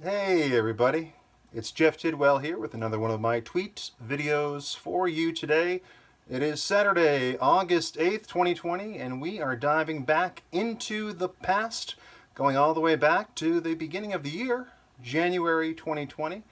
Hey everybody, it's Jeff Tidwell here with another one of my tweet videos for you today. It is Saturday, August 8th, 2020, and we are diving back into the past, going all the way back to the beginning of the year, January 2020.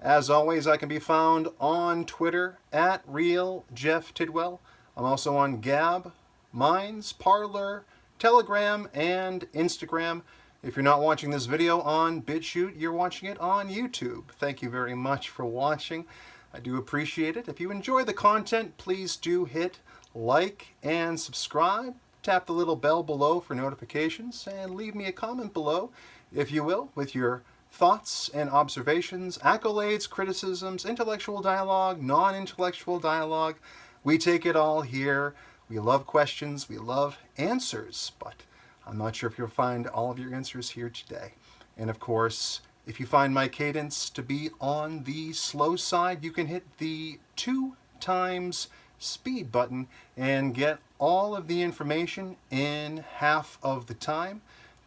As always, I can be found on Twitter at RealJeffTidwell. I'm also on Gab, Minds, Parler, Telegram, and Instagram. If you're not watching this video on BitChute, you're watching it on YouTube. Thank you very much for watching. I do appreciate it. If you enjoy the content, please do hit like and subscribe. Tap the little bell below for notifications and leave me a comment below, if you will, with your thoughts and observations, accolades, criticisms, intellectual dialogue, non-intellectual dialogue. We take it all here. We love questions. We love answers, but I'm not sure if you'll find all of your answers here today. And of course, if you find my cadence to be on the slow side, you can hit the 2x speed button and get all of the information in half of the time.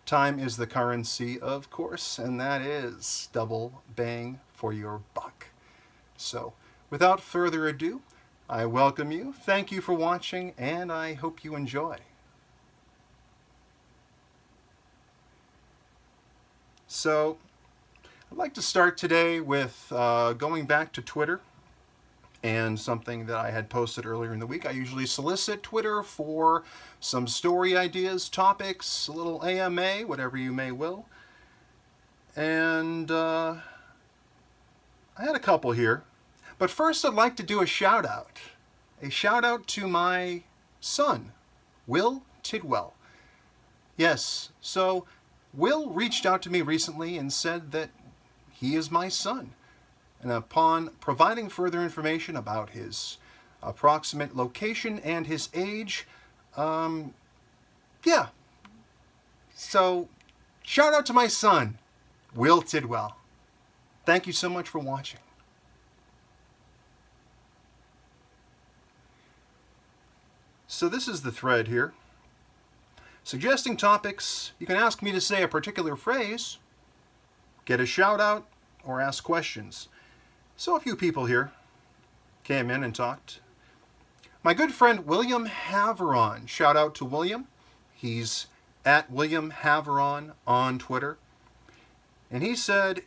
Time is the currency, of course, and that is double bang for your buck. So, without further ado, I welcome you, thank you for watching, and I hope you enjoy. So, I'd like to start today with going back to Twitter and something that I had posted earlier in the week. I usually solicit Twitter for some story ideas, topics, a little AMA, whatever you may will. And I had a couple here. But first I'd like to do a shout out. A shout out to my son, Will Tidwell. Yes, so Will reached out to me recently and said that he is my son. And upon providing further information about his approximate location and his age, yeah. So, shout out to my son, Will Tidwell. Thank you so much for watching. So this is the thread here. Suggesting topics, you can ask me to say a particular phrase, get a shout out, or ask questions. So a few people here came in and talked. My good friend William Haveron, shout out to William. He's at William Haveron on Twitter. And he said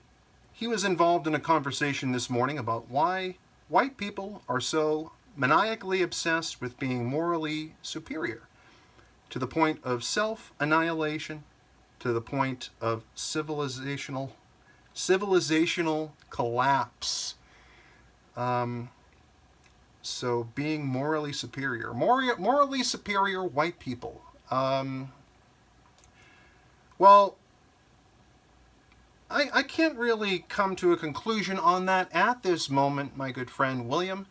he was involved in a conversation this morning about why white people are so maniacally obsessed with being morally superior, to the point of self-annihilation, to the point of civilizational collapse. So being morally superior. Morally superior white people. Well, I can't really come to a conclusion on that at this moment, my good friend William.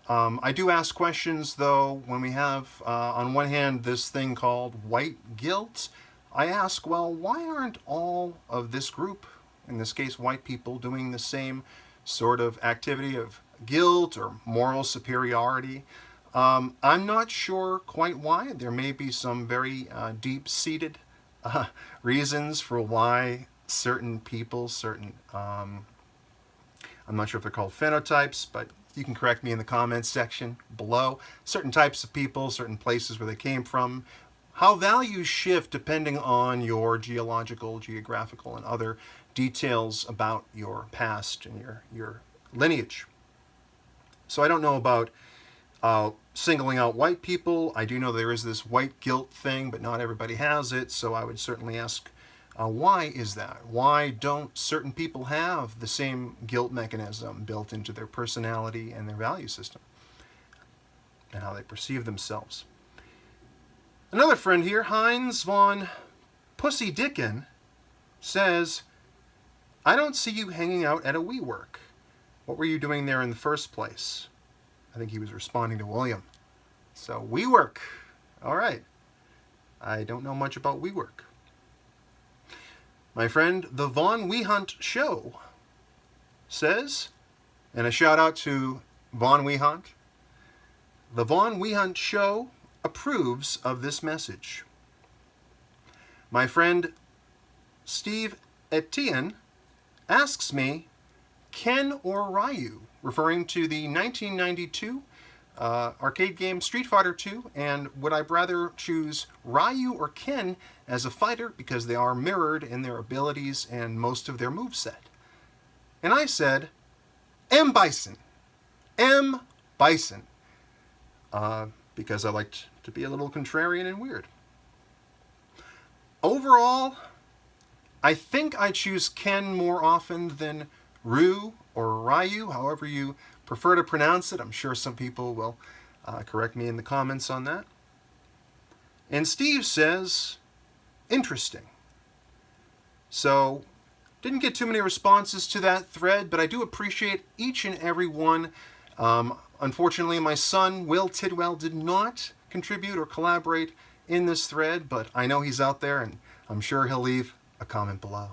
I do ask questions, though, when we have, on one hand, this thing called white guilt. I ask, well, why aren't all of this group, in this case white people, doing the same sort of activity of guilt or moral superiority? I'm not sure quite why. There may be some very deep-seated reasons for why certain people, I'm not sure if they're called phenotypes, but you can correct me in the comments section below. Certain types of people, certain places where they came from, how values shift depending on your geological, geographical, and other details about your past and your lineage. So I don't know about singling out white people. I do know there is this white guilt thing, but not everybody has it, so I would certainly ask, why is that? Why don't certain people have the same guilt mechanism built into their personality and their value system and how they perceive themselves? Another friend here, Heinz von Pussy Dickin, says, I don't see you hanging out at a WeWork. What were you doing there in the first place? I think he was responding to William. So WeWork, all right. I don't know much about WeWork. My friend, the Von Wehunt Show, says, and a shout out to Von Wehunt, the Von Wehunt Show approves of this message. My friend Steve Etienne asks me, Ken or Ryu, referring to the 1992 arcade game Street Fighter II, and would I rather choose Ryu or Ken as a fighter because they are mirrored in their abilities and most of their moveset? And I said, M. Bison. M. Bison. Because I liked to be a little contrarian and weird. Overall, I think I choose Ken more often than Ryu or Ryu, however you prefer to pronounce it. I'm sure some people will correct me in the comments on that. And Steve says, interesting. So, didn't get too many responses to that thread, but I do appreciate each and every one. Unfortunately, my son, Will Tidwell, did not contribute or collaborate in this thread, but I know he's out there, and I'm sure he'll leave a comment below.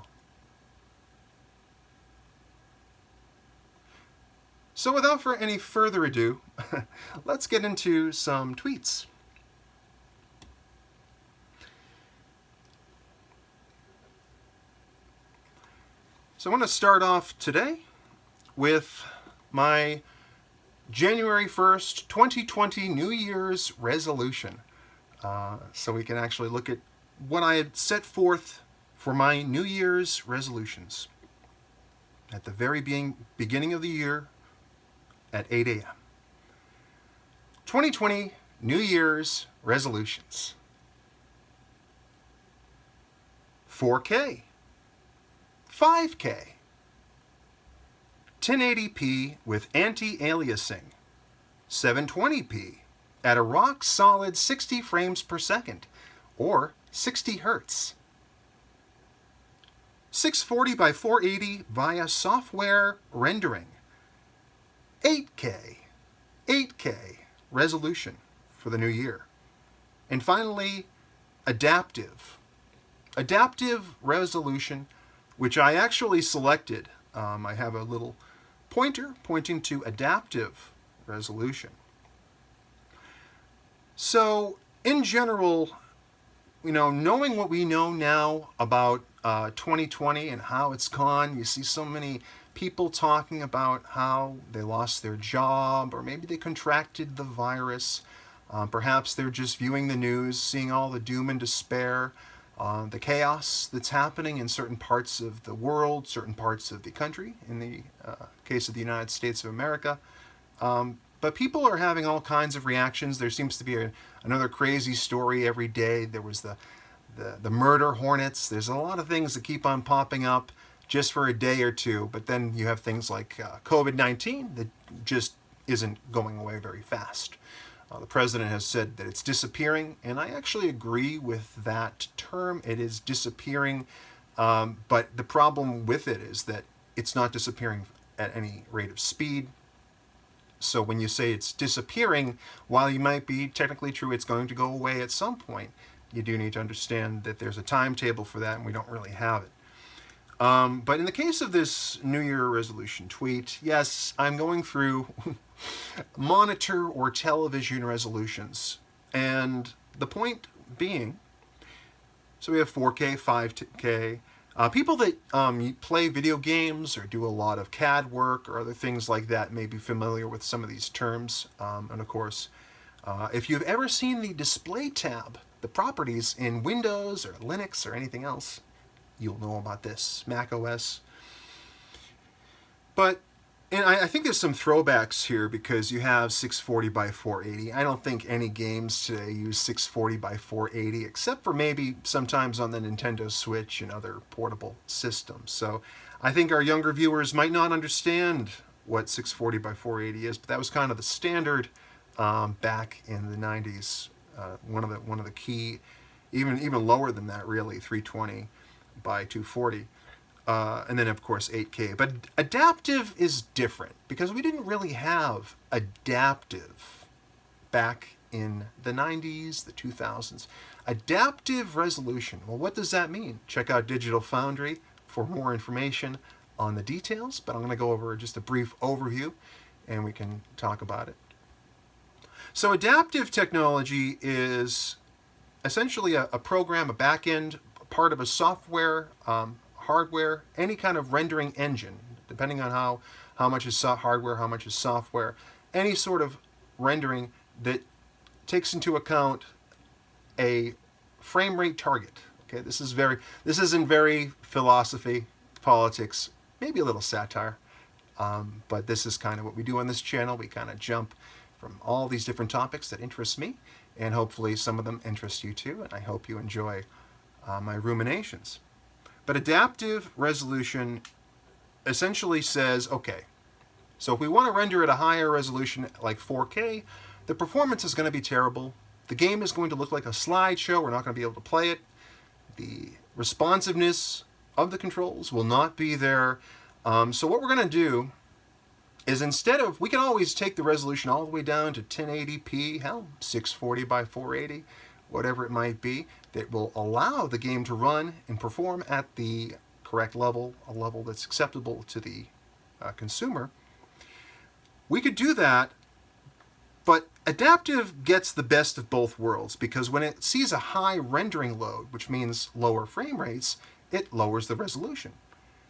So without any further ado, let's get into some tweets. So I want to start off today with my January 1st, 2020 New Year's resolution. So we can actually look at what I had set forth for my New Year's resolutions at the very beginning of the year at 8 a.m. 2020 New Year's resolutions. 4K, 5K, 1080p with anti-aliasing, 720p at a rock-solid 60 frames per second, or 60 hertz. 640 by 480 via software rendering. 8K resolution for the new year. And finally, adaptive resolution, which I actually selected. I have a little pointer pointing to adaptive resolution. So, in general, knowing what we know now about 2020 and how it's gone, you see so many people talking about how they lost their job, or maybe they contracted the virus. Perhaps they're just viewing the news, seeing all the doom and despair, the chaos that's happening in certain parts of the world, certain parts of the country, in the case of the United States of America. But people are having all kinds of reactions. There seems to be another crazy story every day. There was the murder hornets. There's a lot of things that keep on popping up just for a day or two. But then you have things like COVID-19 that just isn't going away very fast. The president has said that it's disappearing, and I actually agree with that term. It is disappearing, but the problem with it is that it's not disappearing at any rate of speed. So when you say it's disappearing, while you might be technically true it's going to go away at some point, you do need to understand that there's a timetable for that, and we don't really have it. But in the case of this New Year resolution tweet, yes, I'm going through monitor or television resolutions. And the point being, so we have 4K, 5K. People that play video games or do a lot of CAD work or other things like that may be familiar with some of these terms. And of course, if you've ever seen the display tab, the properties in Windows or Linux or anything else, you'll know about this, Mac OS. And I think there's some throwbacks here because you have 640 by 480. I don't think any games today use 640 by 480, except for maybe sometimes on the Nintendo Switch and other portable systems. So I think our younger viewers might not understand what 640 by 480 is, but that was kind of the standard back in the 90s. One of the key, even lower than that really, 320 by 240. And then, of course, 8K. But adaptive is different because we didn't really have adaptive back in the 90s, the 2000s. Adaptive resolution. Well, what does that mean? Check out Digital Foundry for more information on the details, but I'm going to go over just a brief overview and we can talk about it. So adaptive technology is essentially a program, a back-end part of a software hardware, any kind of rendering engine, depending on how much is hardware, how much is software, any sort of rendering that takes into account a frame rate target. Okay, this isn't very philosophy, politics, maybe a little satire, but this is kind of what we do on this channel. We kind of jump from all these different topics that interest me, and hopefully some of them interest you too, and I hope you enjoy my ruminations. But adaptive resolution essentially says, okay, so if we want to render at a higher resolution like 4K, the performance is going to be terrible. The game is going to look like a slideshow. We're not going to be able to play it. The responsiveness of the controls will not be there. So what we're going to do is, instead of, we can always take the resolution all the way down to 1080p, hell, 640 by 480, whatever it might be, that will allow the game to run and perform at the correct level, a level that's acceptable to the consumer. We could do that, but adaptive gets the best of both worlds, because when it sees a high rendering load, which means lower frame rates, it lowers the resolution.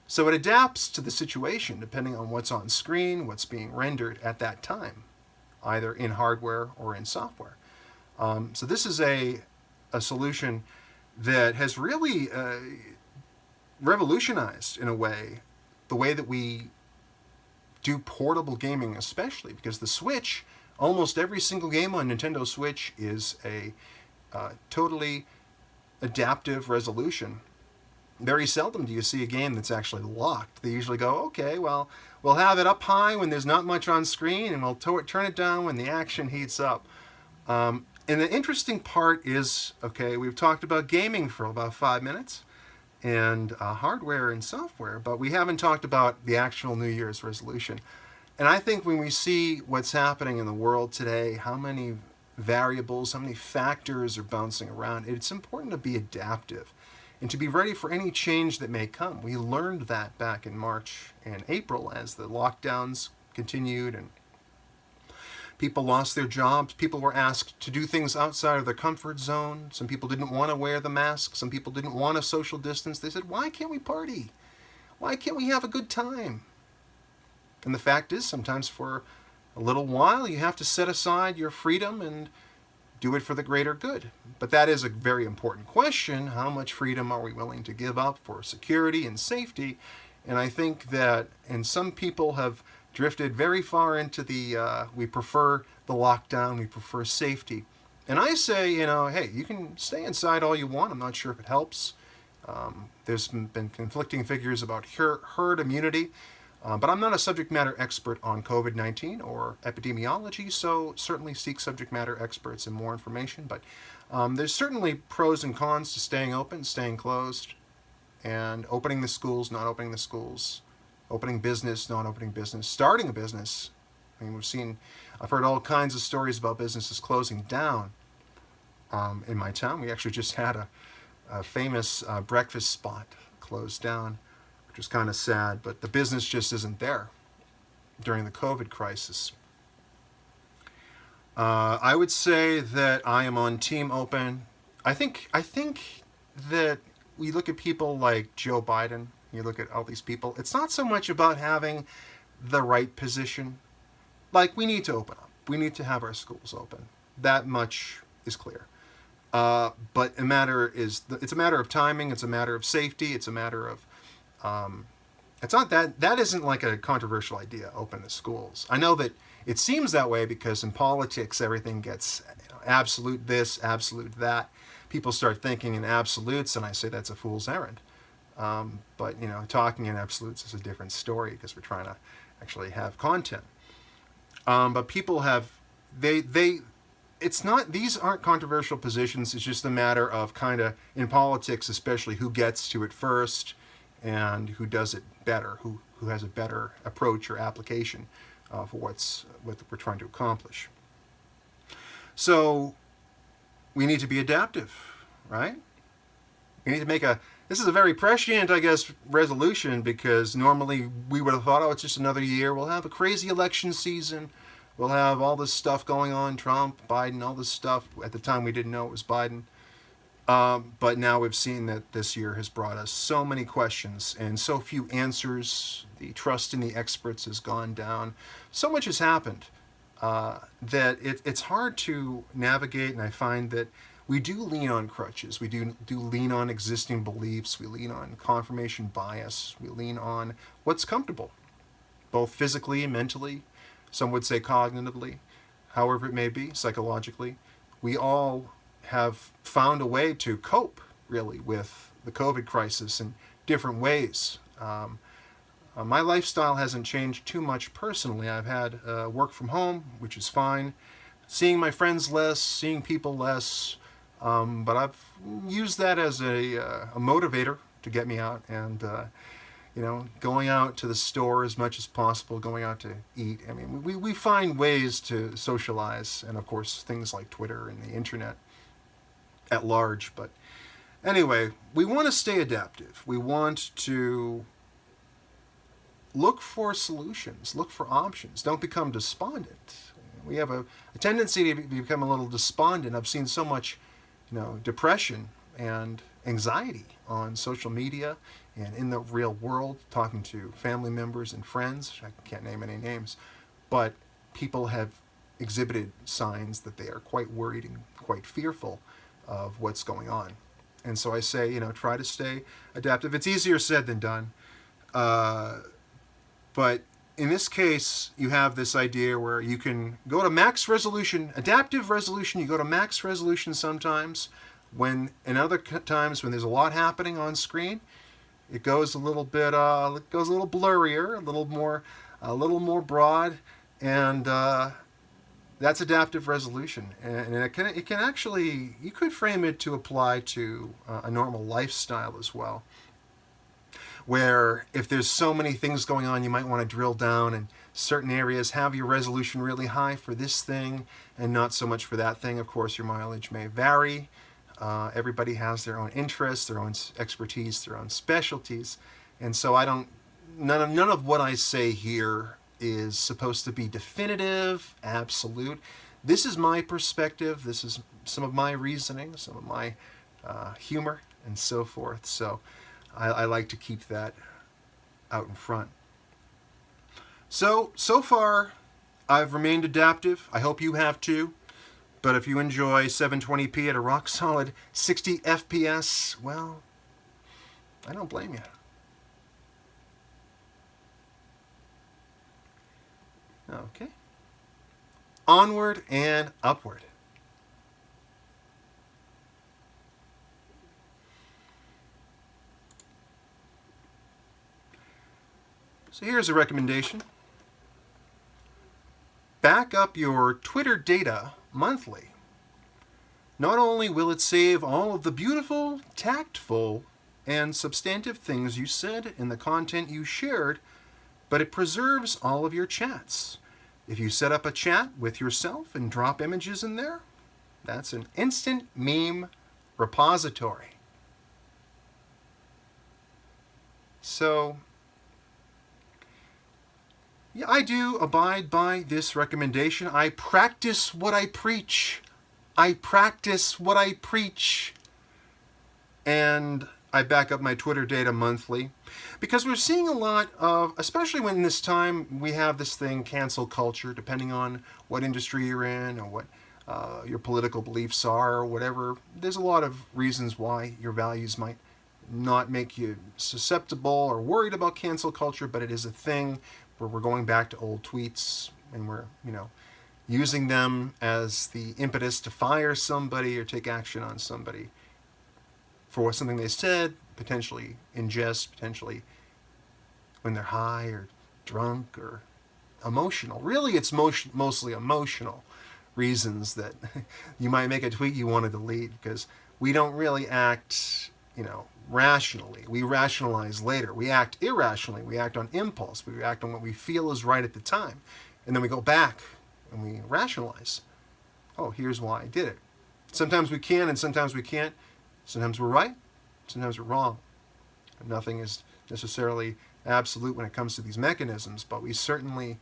So it adapts to the situation depending on what's on screen, what's being rendered at that time, either in hardware or in software. So this is a solution that has really revolutionized, in a way, the way that we do portable gaming, especially because the Switch, almost every single game on Nintendo Switch is a totally adaptive resolution. Very seldom do you see a game that's actually locked. They usually go, okay, well, we'll have it up high when there's not much on screen, and we'll turn it down when the action heats up. And the interesting part is, okay, we've talked about gaming for about 5 minutes, and hardware and software, but we haven't talked about the actual New Year's resolution. And I think when we see what's happening in the world today, how many variables, how many factors are bouncing around, it's important to be adaptive and to be ready for any change that may come. We learned that back in March and April as the lockdowns continued and people lost their jobs. People were asked to do things outside of their comfort zone. Some people didn't want to wear the mask. Some people didn't want to social distance. They said, why can't we party? Why can't we have a good time? And the fact is, sometimes for a little while, you have to set aside your freedom and do it for the greater good. But that is a very important question. How much freedom are we willing to give up for security and safety? And I think that, and some people have drifted very far into the, we prefer the lockdown, we prefer safety. And I say, hey, you can stay inside all you want. I'm not sure if it helps. There's been conflicting figures about herd immunity. But I'm not a subject matter expert on COVID-19 or epidemiology, so certainly seek subject matter experts and more information. But there's certainly pros and cons to staying open, staying closed, and opening the schools, not opening the schools, opening business, not opening business, starting a business. I mean, I've heard all kinds of stories about businesses closing down in my town. We actually just had a famous breakfast spot closed down, which was kind of sad, but the business just isn't there during the COVID crisis. I would say that I am on Team Open. I think that we look at people like Joe Biden, you look at all these people, it's not so much about having the right position. Like, we need to open up. We need to have our schools open. That much is clear. But it's a matter of timing, it's a matter of safety, it's a matter of it's not that isn't like a controversial idea, open the schools. I know that it seems that way because in politics everything gets absolute this, absolute that. People start thinking in absolutes, and I say that's a fool's errand. But talking in absolutes is a different story because we're trying to actually have content. But people have it's not, these aren't controversial positions. It's just a matter of kind of, in politics especially, who gets to it first and who does it better, who has a better approach or application for what we're trying to accomplish. So we need to be adaptive, right? We need to make this is a very prescient, I guess, resolution, because normally we would have thought, oh, it's just another year. We'll have a crazy election season. We'll have all this stuff going on, Trump, Biden, all this stuff. At the time, we didn't know it was Biden. But now we've seen that this year has brought us so many questions and so few answers. The trust in the experts has gone down. So much has happened that it's hard to navigate, and I find that we do lean on crutches. We do lean on existing beliefs. We lean on confirmation bias. We lean on what's comfortable, both physically and mentally. Some would say cognitively, however it may be, psychologically. We all have found a way to cope, really, with the COVID crisis in different ways. My lifestyle hasn't changed too much personally. I've had work from home, which is fine. Seeing my friends less, seeing people less, but I've used that as a motivator to get me out and going out to the store as much as possible, going out to eat. I mean, we find ways to socialize, and of course things like Twitter and the internet at large. But anyway, we want to stay adaptive. We want to look for solutions, look for options. Don't become despondent. We have a tendency to become a little despondent. I've seen so much, depression and anxiety on social media and in the real world, talking to family members and friends. I can't name any names, but people have exhibited signs that they are quite worried and quite fearful of what's going on. And so I say, try to stay adaptive. It's easier said than done. But in this case, you have this idea where you can go to max resolution, adaptive resolution. You go to max resolution sometimes, when in other times when there's a lot happening on screen, it goes a little bit, it goes a little blurrier, a little more broad, and that's adaptive resolution. And it can actually, you could frame it to apply to a normal lifestyle as well, where if there's so many things going on, you might want to drill down in certain areas, have your resolution really high for this thing and not so much for that thing. Of course, your mileage may vary. Everybody has their own interests, their own expertise, their own specialties. And so none of what I say here is supposed to be definitive, absolute. This is my perspective. This is some of my reasoning, some of my humor, and so forth. So I like to keep that out in front. So far, I've remained adaptive. I hope you have too. But if you enjoy 720p at a rock solid 60 FPS, well, I don't blame you. Okay. Onward and upward. So here's a recommendation. Back up your Twitter data monthly. Not only will it save all of the beautiful, tactful, and substantive things you said in the content you shared, but it preserves all of your chats. If you set up a chat with yourself and drop images in there, that's an instant meme repository. So, yeah, I do abide by this recommendation. I practice what I preach. I practice what I preach. And I back up my Twitter data monthly because we're seeing a lot of, especially when this time we have this thing, cancel culture, depending on what industry you're in or what your political beliefs are or whatever. There's a lot of reasons why your values might not make you susceptible or worried about cancel culture, but it is a thing where we're going back to old tweets and we're, using them as the impetus to fire somebody or take action on somebody for something they said, potentially in jest, potentially when they're high or drunk or emotional. Really, it's mostly emotional reasons that you might make a tweet you want to delete, because we don't really act, rationally. We rationalize later. We act irrationally. We act on impulse. We act on what we feel is right at the time. And then we go back and we rationalize. Oh, here's why I did it. Sometimes we can and sometimes we can't. Sometimes we're right, sometimes we're wrong. Nothing is necessarily absolute when it comes to these mechanisms, but we certainly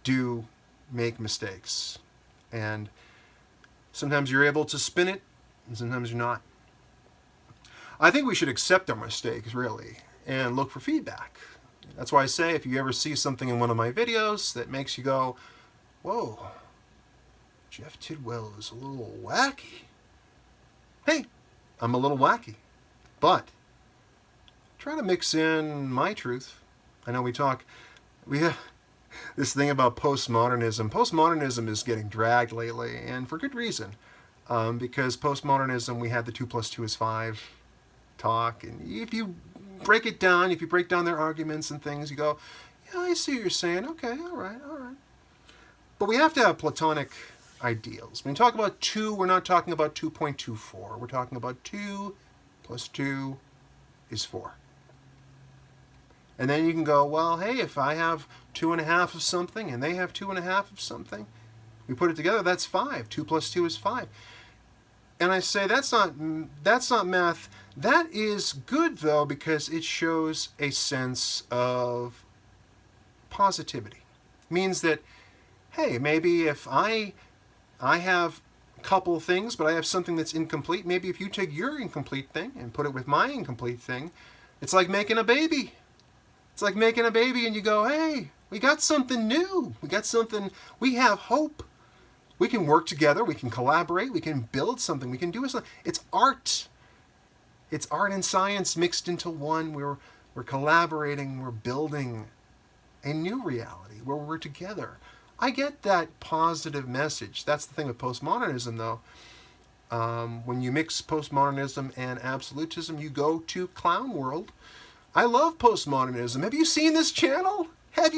do make mistakes. And sometimes you're able to spin it and sometimes you're not. I think we should accept our mistakes, really, and look for feedback. That's why I say if you ever see something in one of my videos that makes you go, whoa, Jeff Tidwell is a little wacky. Hey, I'm a little wacky, but try to mix in my truth. I know we have this thing about postmodernism. Postmodernism is getting dragged lately, and for good reason. Because postmodernism, we had the 2 + 2 is 5 talk, and if you break it down, if you break down their arguments and things, you go, yeah, I see what you're saying. Okay, all right. But we have to have Platonic ideals. When we talk about 2, we're not talking about 2.24. We're talking about 2 + 2 is 4. And then you can go, well, hey, if I have 2.5 of something and they have 2.5 of something, we put it together, that's 5. 2 + 2 is 5. And I say that's not math. That is good, though, because it shows a sense of positivity. It means that, hey, maybe if I have a couple things, but I have something that's incomplete, maybe if you take your incomplete thing and put it with my incomplete thing, it's like making a baby. It's like making a baby and you go, hey, we got something new. We have hope. We can work together. We can collaborate. We can build something. We can do something. It's art. It's art and science mixed into one. We're collaborating. We're building a new reality where we're together. I get that positive message. That's the thing with postmodernism, though. When you mix postmodernism and absolutism, you go to clown world. I love postmodernism. Have you seen this channel? I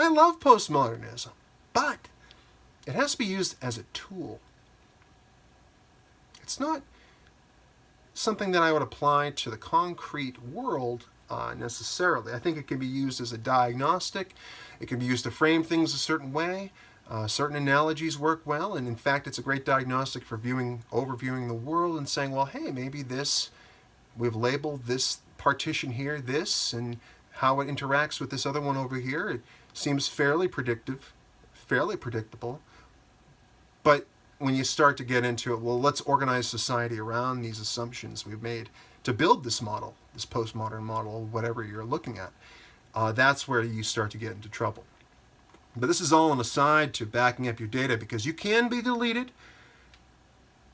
love postmodernism. But it has to be used as a tool. It's not something that I would apply to the concrete world necessarily. I think it can be used as a diagnostic. It can be used to frame things a certain way. Certain analogies work well, and in fact, it's a great diagnostic for overviewing the world and saying, well, hey, maybe we've labeled this partition here this, and how it interacts with this other one over here. It seems fairly predictable. But when you start to get into it, well, let's organize society around these assumptions we've made to build this model, this postmodern model, whatever you're looking at. That's where you start to get into trouble. But this is all an aside to backing up your data, because you can be deleted.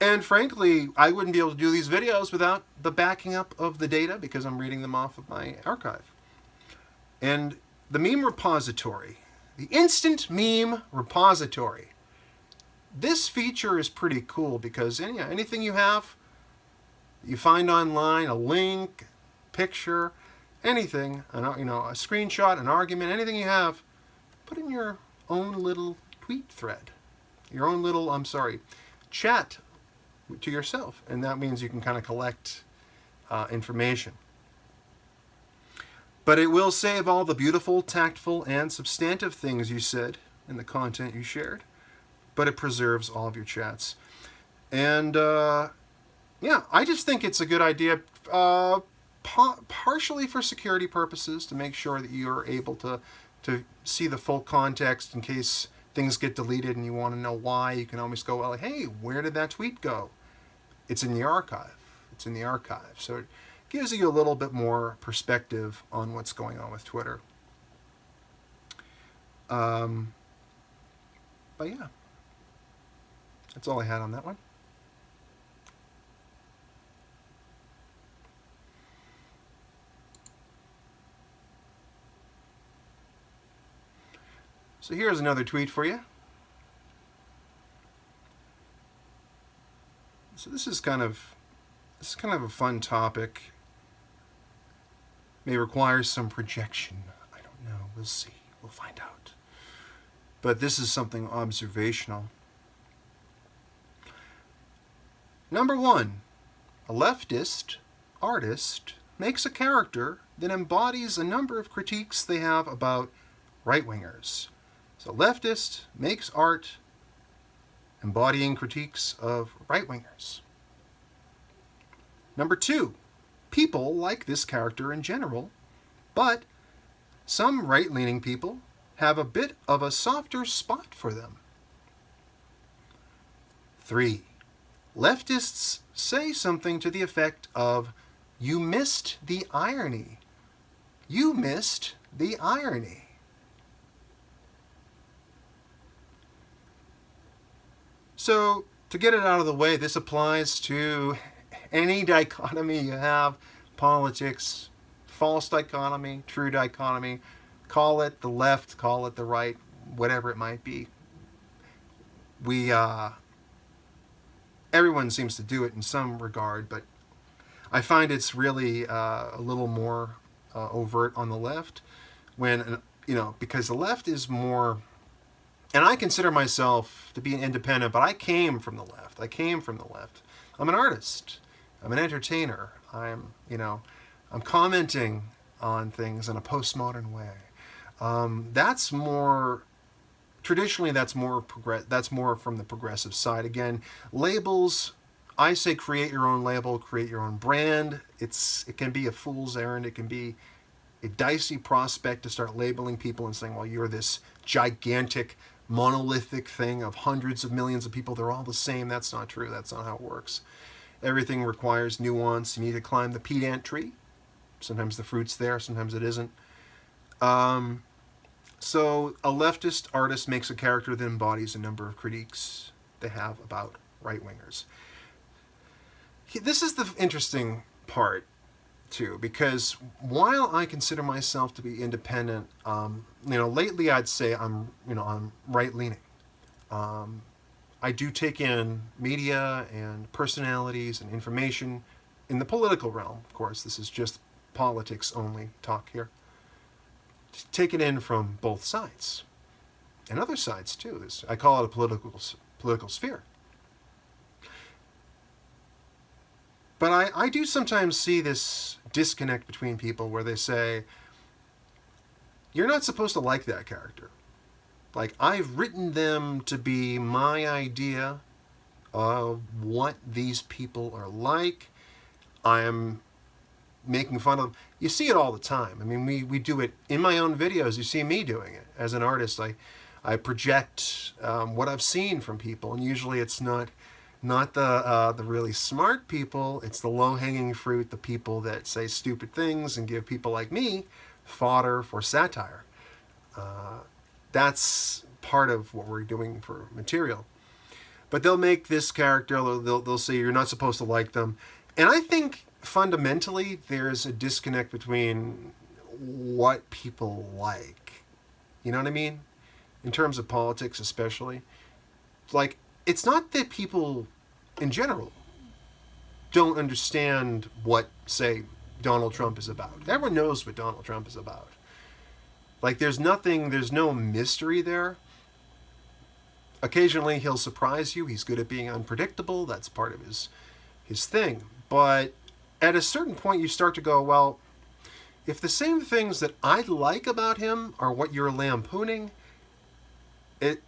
And frankly, I wouldn't be able to do these videos without the backing up of the data, because I'm reading them off of my archive. And the meme repository, the instant meme repository, this feature is pretty cool because anything you have, you find online, a link, picture, anything, a screenshot, an argument, anything you have, put in your own little tweet thread, your own little, chat to yourself. And that means you can kind of collect information. But it will save all the beautiful, tactful, and substantive things you said in the content you shared. But it preserves all of your chats. And I just think it's a good idea, partially for security purposes, to make sure that you're able to see the full context in case things get deleted and you want to know why. You can always go, well, hey, where did that tweet go? It's in the archive. So it gives you a little bit more perspective on what's going on with Twitter. But yeah, that's all I had on that one. So here's another tweet for you. So this is kind of a fun topic. May require some projection. I don't know. We'll see. We'll find out. But this is something observational. Number 1, a leftist artist makes a character that embodies a number of critiques they have about right-wingers. So leftist makes art embodying critiques of right-wingers. Number 2, people like this character in general, but some right-leaning people have a bit of a softer spot for them. 3, leftists say something to the effect of, "You missed the irony. You missed the irony." So, to get it out of the way, this applies to any dichotomy you have: politics, false dichotomy, true dichotomy. Call it the left, call it the right, whatever it might be. Everyone seems to do it in some regard, but I find it's really a little more overt on the left, because the left is more, and I consider myself to be an independent, but I came from the left. I'm an artist. I'm an entertainer. I'm commenting on things in a postmodern way. That's more traditionally. That's more from the progressive side. Again, labels. I say create your own label, create your own brand. It can be a fool's errand. It can be a dicey prospect to start labeling people and saying, well, you're this gigantic, monolithic thing of hundreds of millions of people. They're all the same. That's not true. That's not how it works. Everything requires nuance. You need to climb the peat ant tree. Sometimes the fruit's there, sometimes it isn't. So a leftist artist makes a character that embodies a number of critiques they have about right-wingers. This is the interesting part, too, because while I consider myself to be independent, lately I'd say I'm right-leaning. I do take in media and personalities and information in the political realm. Of course, this is just politics only talk here. Take it in from both sides and other sides too. I call it a political sphere. But I do sometimes see this disconnect between people where they say, you're not supposed to like that character. Like, I've written them to be my idea of what these people are like. I am making fun of them. You see it all the time. I mean, we do it in my own videos. You see me doing it. As an artist, I project what I've seen from people, and usually it's not the really smart people. It's the low-hanging fruit, the people that say stupid things and give people like me fodder for satire. That's part of what we're doing for material. But they'll make this character, they'll say you're not supposed to like them. And I think fundamentally there's a disconnect between what people like. You know what I mean? In terms of politics especially. Like, it's not that people in general don't understand what, say, Donald Trump is about. Everyone knows what Donald Trump is about. Like, there's no mystery there. Occasionally he'll surprise you. He's good at being unpredictable. That's part of his thing. But at a certain point you start to go, well, if the same things that I like about him are what you're lampooning, it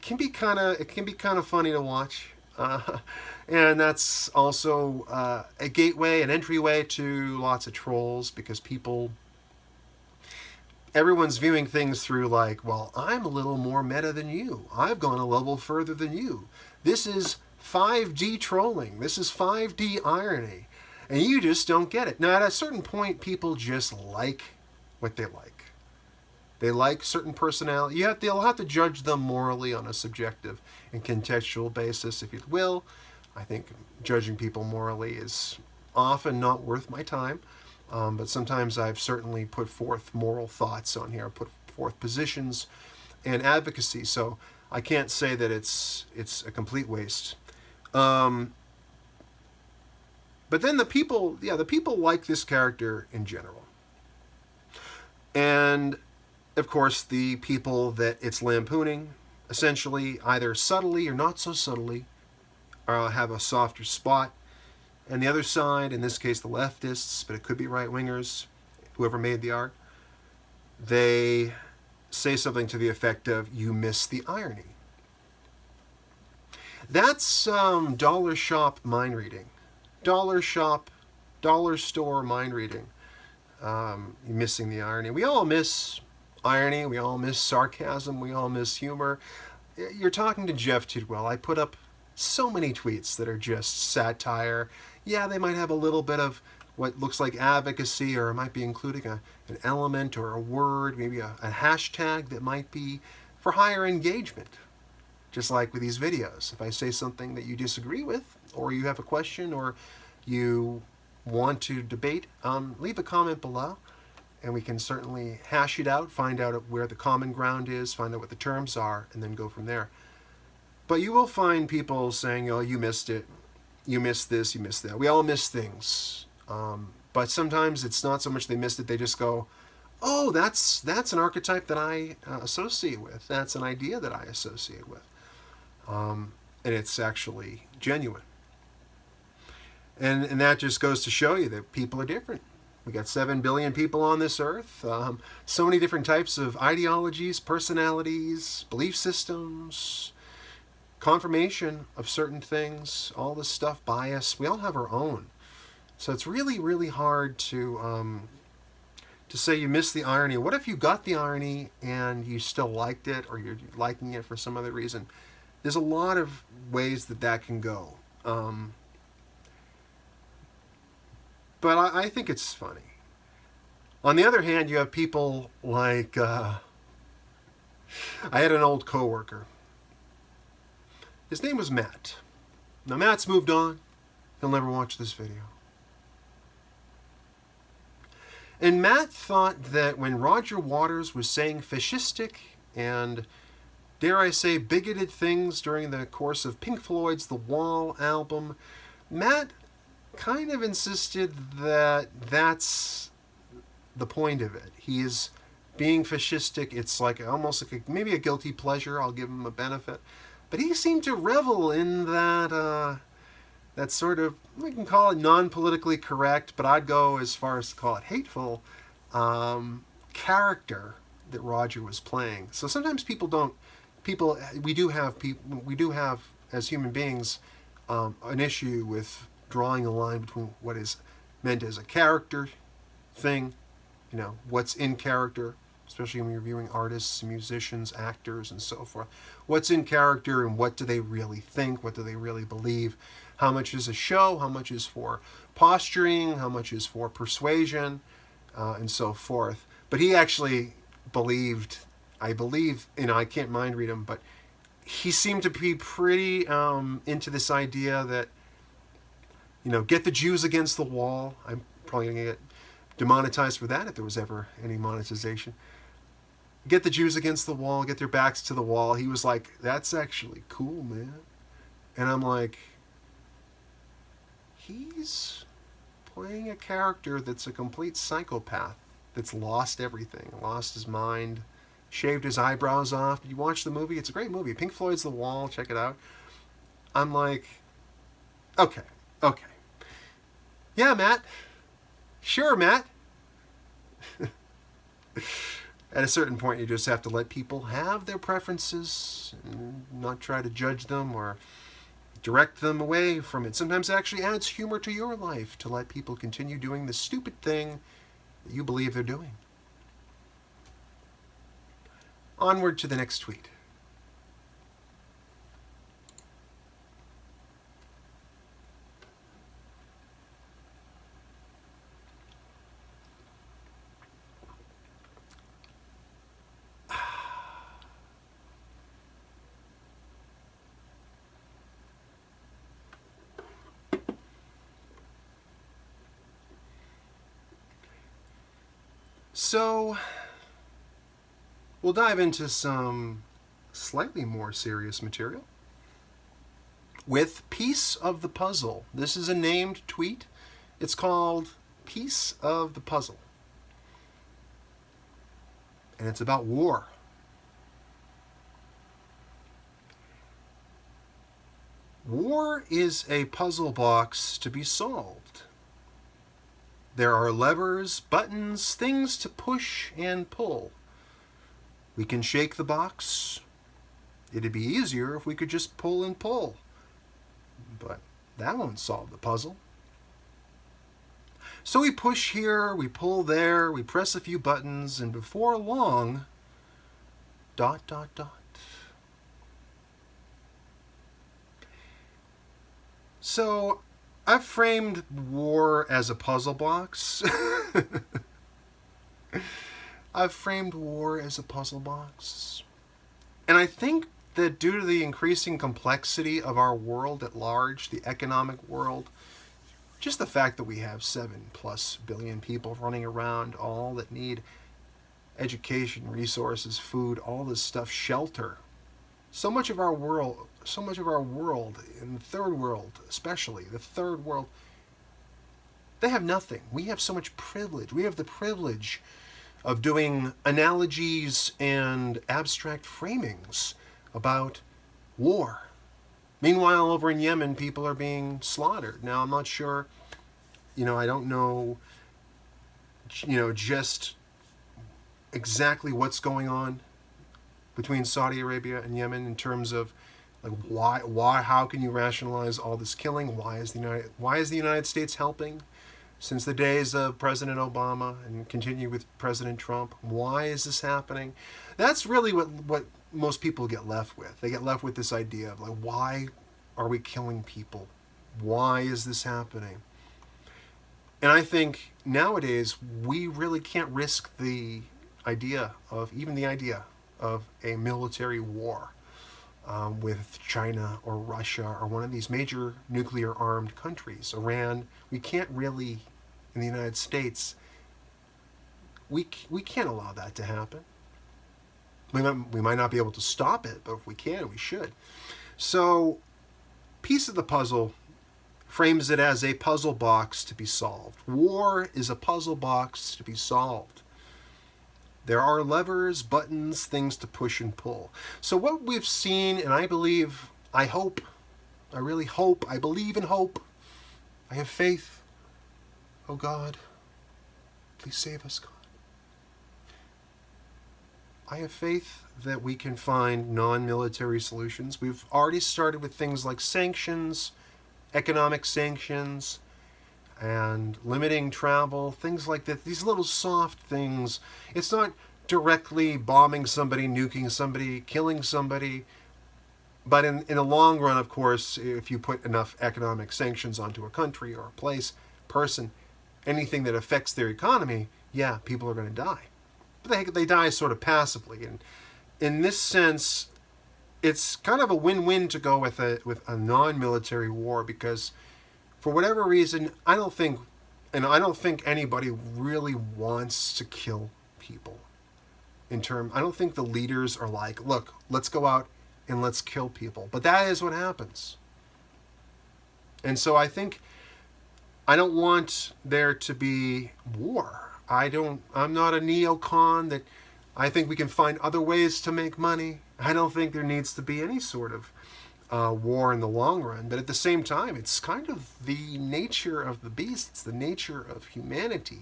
can be kind of funny to watch. And that's also a gateway, an entryway to lots of trolls, because everyone's viewing things through like, well, I'm a little more meta than you. I've gone a level further than you. This is 5D trolling. This is 5D irony. And you just don't get it. Now, at a certain point, people just like what they like. They like certain personality. They'll have to judge them morally on a subjective and contextual basis, if you will. I think judging people morally is often not worth my time. But sometimes I've certainly put forth moral thoughts on here, put forth positions and advocacy. So I can't say that it's a complete waste. But then the people like this character in general. And of course, the people that it's lampooning, essentially either subtly or not so subtly, have a softer spot. And the other side, in this case the leftists, but it could be right-wingers, whoever made the art, they say something to the effect of, you miss the irony. That's dollar shop mind reading. Dollar shop, dollar store mind reading. Missing the irony. We all miss irony. We all miss sarcasm. We all miss humor. You're talking to Jeff Tidwell. I put up So many tweets that are just satire. Yeah, they might have a little bit of what looks like advocacy, or it might be including an element or a word, maybe a hashtag that might be for higher engagement. Just like with these videos. If I say something that you disagree with, or you have a question, or you want to debate, leave a comment below, and we can certainly hash it out, find out where the common ground is, find out what the terms are, and then go from there. But you will find people saying, oh, you missed it, you missed this, you missed that. We all miss things. But sometimes it's not so much they missed it, they just go, oh, that's an archetype that I associate with. That's an idea that I associate with. And it's actually genuine. And that just goes to show you that people are different. We got 7 billion people on this earth. So many different types of ideologies, personalities, belief systems, confirmation of certain things, all this stuff, bias. We all have our own. So it's really, really hard to say you missed the irony. What if you got the irony and you still liked it, or you're liking it for some other reason? There's a lot of ways that can go. But I think it's funny. On the other hand, you have people like, I had an old coworker. His name was Matt. Now Matt's moved on. He'll never watch this video. And Matt thought that when Roger Waters was saying fascistic and, dare I say, bigoted things during the course of Pink Floyd's The Wall album, Matt kind of insisted that that's the point of it. He is being fascistic. It's like almost like maybe a guilty pleasure. I'll give him a benefit. But he seemed to revel in that that sort of, we can call it non-politically correct, but I'd go as far as to call it hateful character that Roger was playing. So sometimes we do have as human beings an issue with drawing a line between what is meant as a character thing, what's in character, especially when you're viewing artists, musicians, actors, and so forth. What's in character and what do they really think? What do they really believe? How much is a show? How much is for posturing? How much is for persuasion? And so forth. But he actually believed, I believe, I can't mind read him, but he seemed to be pretty into this idea that, get the Jews against the wall. I'm probably going to get demonetized for that if there was ever any monetization. Get the Jews against the wall, get their backs to the wall. He was like, that's actually cool, man. And I'm like, he's playing a character that's a complete psychopath, that's lost everything, lost his mind, shaved his eyebrows off. You watch the movie, it's a great movie. Pink Floyd's The Wall, check it out. I'm like, okay. Yeah, Matt. Sure, Matt. At a certain point, you just have to let people have their preferences and not try to judge them or direct them away from it. Sometimes it actually adds humor to your life to let people continue doing the stupid thing that you believe they're doing. Onward to the next tweet. So, we'll dive into some slightly more serious material with Piece of the Puzzle. This is a named tweet. It's called Piece of the Puzzle. And it's about war. War is a puzzle box to be solved. There are levers, buttons, things to push and pull. We can shake the box. It'd be easier if we could just pull and pull. But that won't solve the puzzle. So we push here, we pull there, we press a few buttons, and before long, ... So, I've framed war as a puzzle box. I've framed war as a puzzle box. And I think that due to the increasing complexity of our world at large, the economic world, just the fact that we have 7+ billion people running around, all that need education, resources, food, all this stuff, shelter. So much of our world in the third world, especially the third world, they have nothing. We have so much privilege. We have the privilege of doing analogies and abstract framings about war. Meanwhile, over in Yemen, people are being slaughtered. Now, I'm not sure, I don't know, just exactly what's going on between Saudi Arabia and Yemen in terms of like why how can you rationalize all this killing? Why is the United States helping? Since the days of President Obama and continue with President Trump, why is this happening? That's really what most people get left with. They get left with this idea of like, why are we killing people? Why is this happening? And I think nowadays we really can't risk the idea of a military war with China or Russia or one of these major nuclear armed countries. Iran, we can't really, in the United States, we can't allow that to happen. We might not be able to stop it, but if we can, we should. So, piece of the puzzle frames it as a puzzle box to be solved. War is a puzzle box to be solved. There are levers, buttons, things to push and pull. So what we've seen, and I believe, I hope, I really hope, I believe in hope, I have faith. Oh God, please save us, God. I have faith that we can find non-military solutions. We've already started with things like sanctions, economic sanctions, and limiting travel, things like that. These little soft things. It's not directly bombing somebody, nuking somebody, killing somebody. But in the long run, of course, if you put enough economic sanctions onto a country or a place, person, anything that affects their economy, yeah, people are going to die. But they die sort of passively. And in this sense, it's kind of a win-win to go with a non-military war because for whatever reason, I don't think anybody really wants to kill people. I don't think the leaders are like, look, let's go out and let's kill people. But that is what happens. And so I think I don't want there to be war. I'm not a neocon that I think we can find other ways to make money. I don't think there needs to be any sort of war in the long run, but at the same time, it's kind of the nature of the beast. It's the nature of humanity.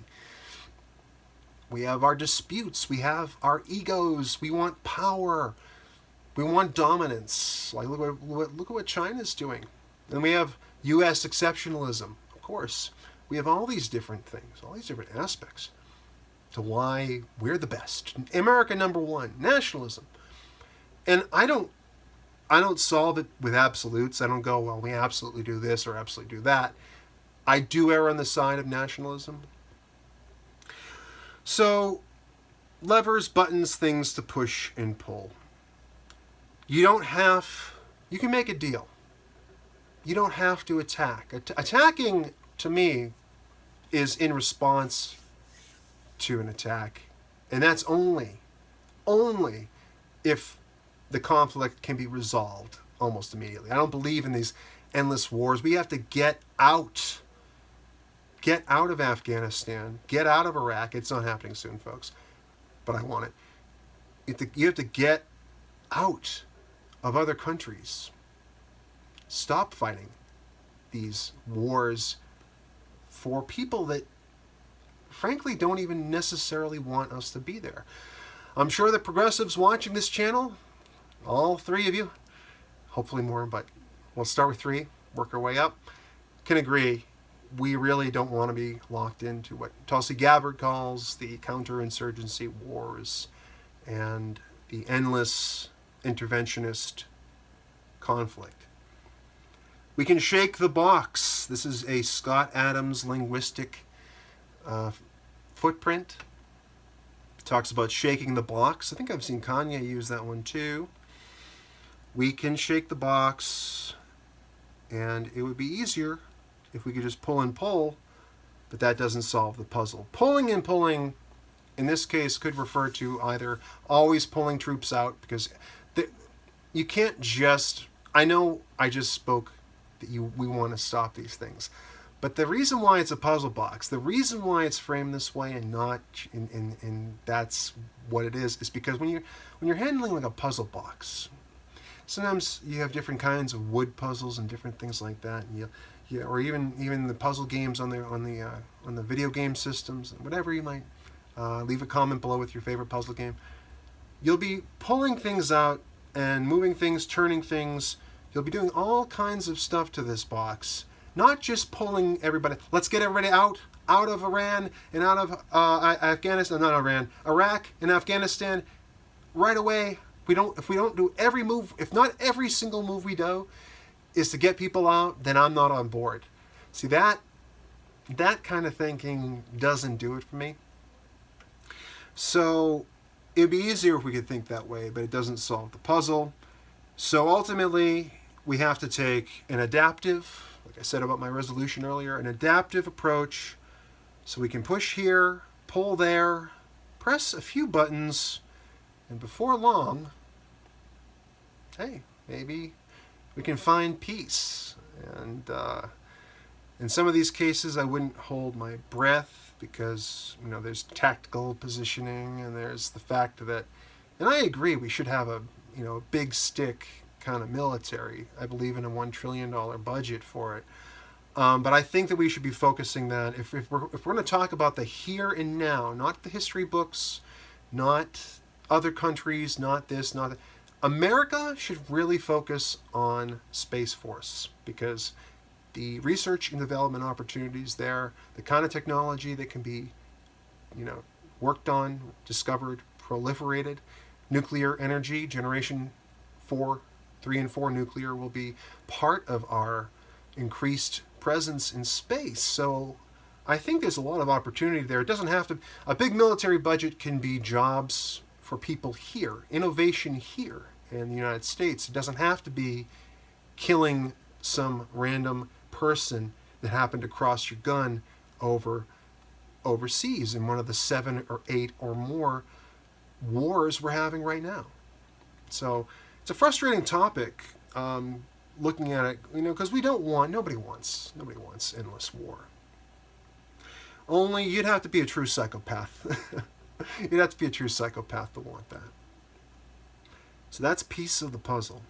We have our disputes. We have our egos. We want power. We want dominance. Like look at what China's doing. And we have U.S. exceptionalism, of course. We have all these different things, all these different aspects to why we're the best. America number one, nationalism. And I don't solve it with absolutes. I don't go, well, we absolutely do this or absolutely do that. I do err on the side of nationalism. So, levers, buttons, things to push and pull. You can make a deal. You don't have to attack. Attacking, to me, is in response to an attack. And that's only if the conflict can be resolved almost immediately. I don't believe in these endless wars. We have to get out of Afghanistan, get out of Iraq. It's not happening soon, folks, but I want it. You have to get out of other countries. Stop fighting these wars for people that frankly don't even necessarily want us to be there. I'm sure the progressives watching this channel, all three of you, hopefully more, but we'll start with three, work our way up, can agree we really don't want to be locked into what Tulsi Gabbard calls the counterinsurgency wars and the endless interventionist conflict. We can shake the box. This is a Scott Adams linguistic footprint. Talks about shaking the box. I think I've seen Kanye use that one too. We can shake the box, and it would be easier if we could just pull and pull, but that doesn't solve the puzzle. Pulling and pulling, in this case, could refer to either always pulling troops out, because you can't just... I know I just spoke that we want to stop these things, but the reason why it's a puzzle box, the reason why it's framed this way and not in that's what it is because when you're handling like a puzzle box, sometimes you have different kinds of wood puzzles and different things like that, and or even the puzzle games on the video game systems, whatever. You might leave a comment below with your favorite puzzle game. You'll be pulling things out and moving things, turning things. You'll be doing all kinds of stuff to this box, not just pulling everybody. Let's get everybody out of Iran and out of Afghanistan, not Iran, Iraq and Afghanistan right away. If we don't do every move, if not every single move we do is to get people out, then I'm not on board. See, that kind of thinking doesn't do it for me. So it'd be easier if we could think that way, but it doesn't solve the puzzle. So ultimately, we have to take an adaptive, like I said about my resolution earlier, an adaptive approach. So we can push here, pull there, press a few buttons, and before long, hey, maybe we can find peace. And in some of these cases, I wouldn't hold my breath because, there's tactical positioning, and there's the fact that, and I agree, we should have a big stick kind of military. I believe in a $1 trillion budget for it. But I think that we should be focusing that, if we're going to talk about the here and now, not the history books, not other countries, not this, not that. America should really focus on Space Force, because the research and development opportunities there, the kind of technology that can be, worked on, discovered, proliferated, nuclear energy, generation 3 and 4 nuclear will be part of our increased presence in space. So I think there's a lot of opportunity there. It doesn't have to, a big military budget can be jobs for people here, innovation here in the United States. It doesn't have to be killing some random person that happened to cross your gun overseas in one of the 7 or 8 or more wars we're having right now. So it's a frustrating topic, looking at it, because nobody wants endless war. Only you'd have to be a true psychopath. You'd have to be a true psychopath to want that. So that's piece of the puzzle.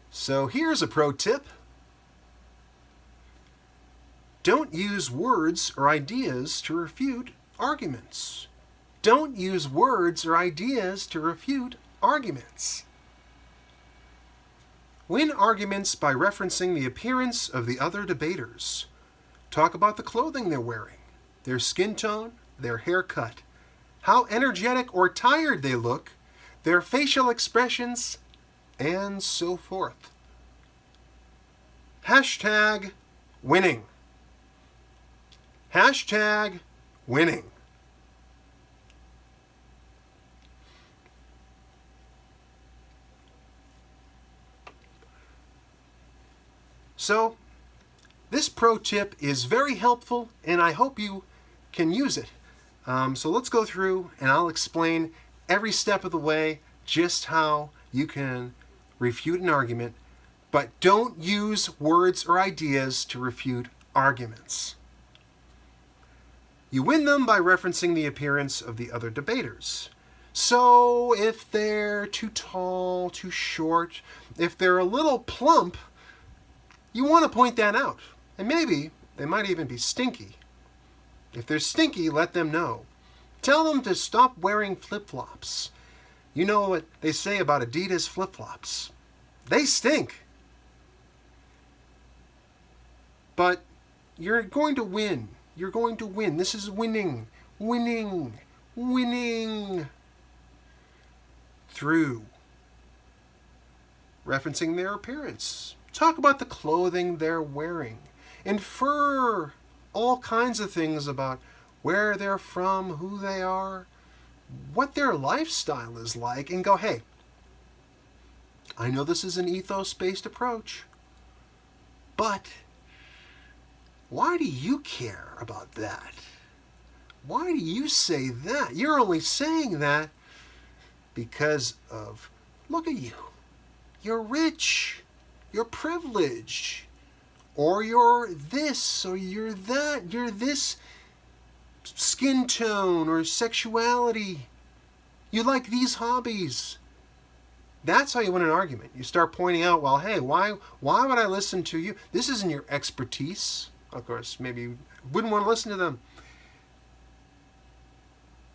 So here's a pro tip. Don't use words or ideas to refute arguments. Don't use words or ideas to refute arguments. Win arguments by referencing the appearance of the other debaters. Talk about the clothing they're wearing, their skin tone, their haircut, how energetic or tired they look, their facial expressions, and so forth. Hashtag winning. Hashtag winning. So, this pro tip is very helpful, and I hope you can use it. So let's go through, and I'll explain every step of the way just how you can refute an argument, but don't use words or ideas to refute arguments. You win them by referencing the appearance of the other debaters. So if they're too tall, too short, if they're a little plump, you want to point that out. And maybe they might even be stinky. If they're stinky, let them know. Tell them to stop wearing flip-flops. You know what they say about Adidas flip-flops. They stink. But you're going to win. You're going to win. This is winning. Winning. Winning. through referencing their appearance. Talk about the clothing they're wearing. Infer all kinds of things about where they're from, who they are, what their lifestyle is like, and go, hey, I know this is an ethos-based approach, but why do you care about that? Why do you say that? You're only saying that because of, look at you. You're rich. You're privileged. Or you're this, or you're that. You're this skin tone or sexuality. You like these hobbies. That's how you win an argument. You start pointing out, well, hey, why would I listen to you? This isn't your expertise. Of course, maybe you wouldn't want to listen to them.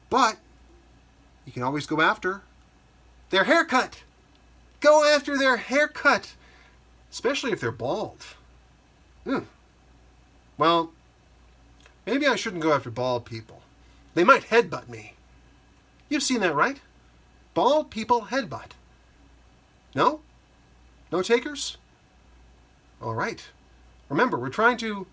But you can always go after their haircut. Go after their haircut, especially if they're bald. Well, maybe I shouldn't go after bald people. They might headbutt me. You've seen that, right? Bald people headbutt. No? No takers? All right. Remember, we're trying to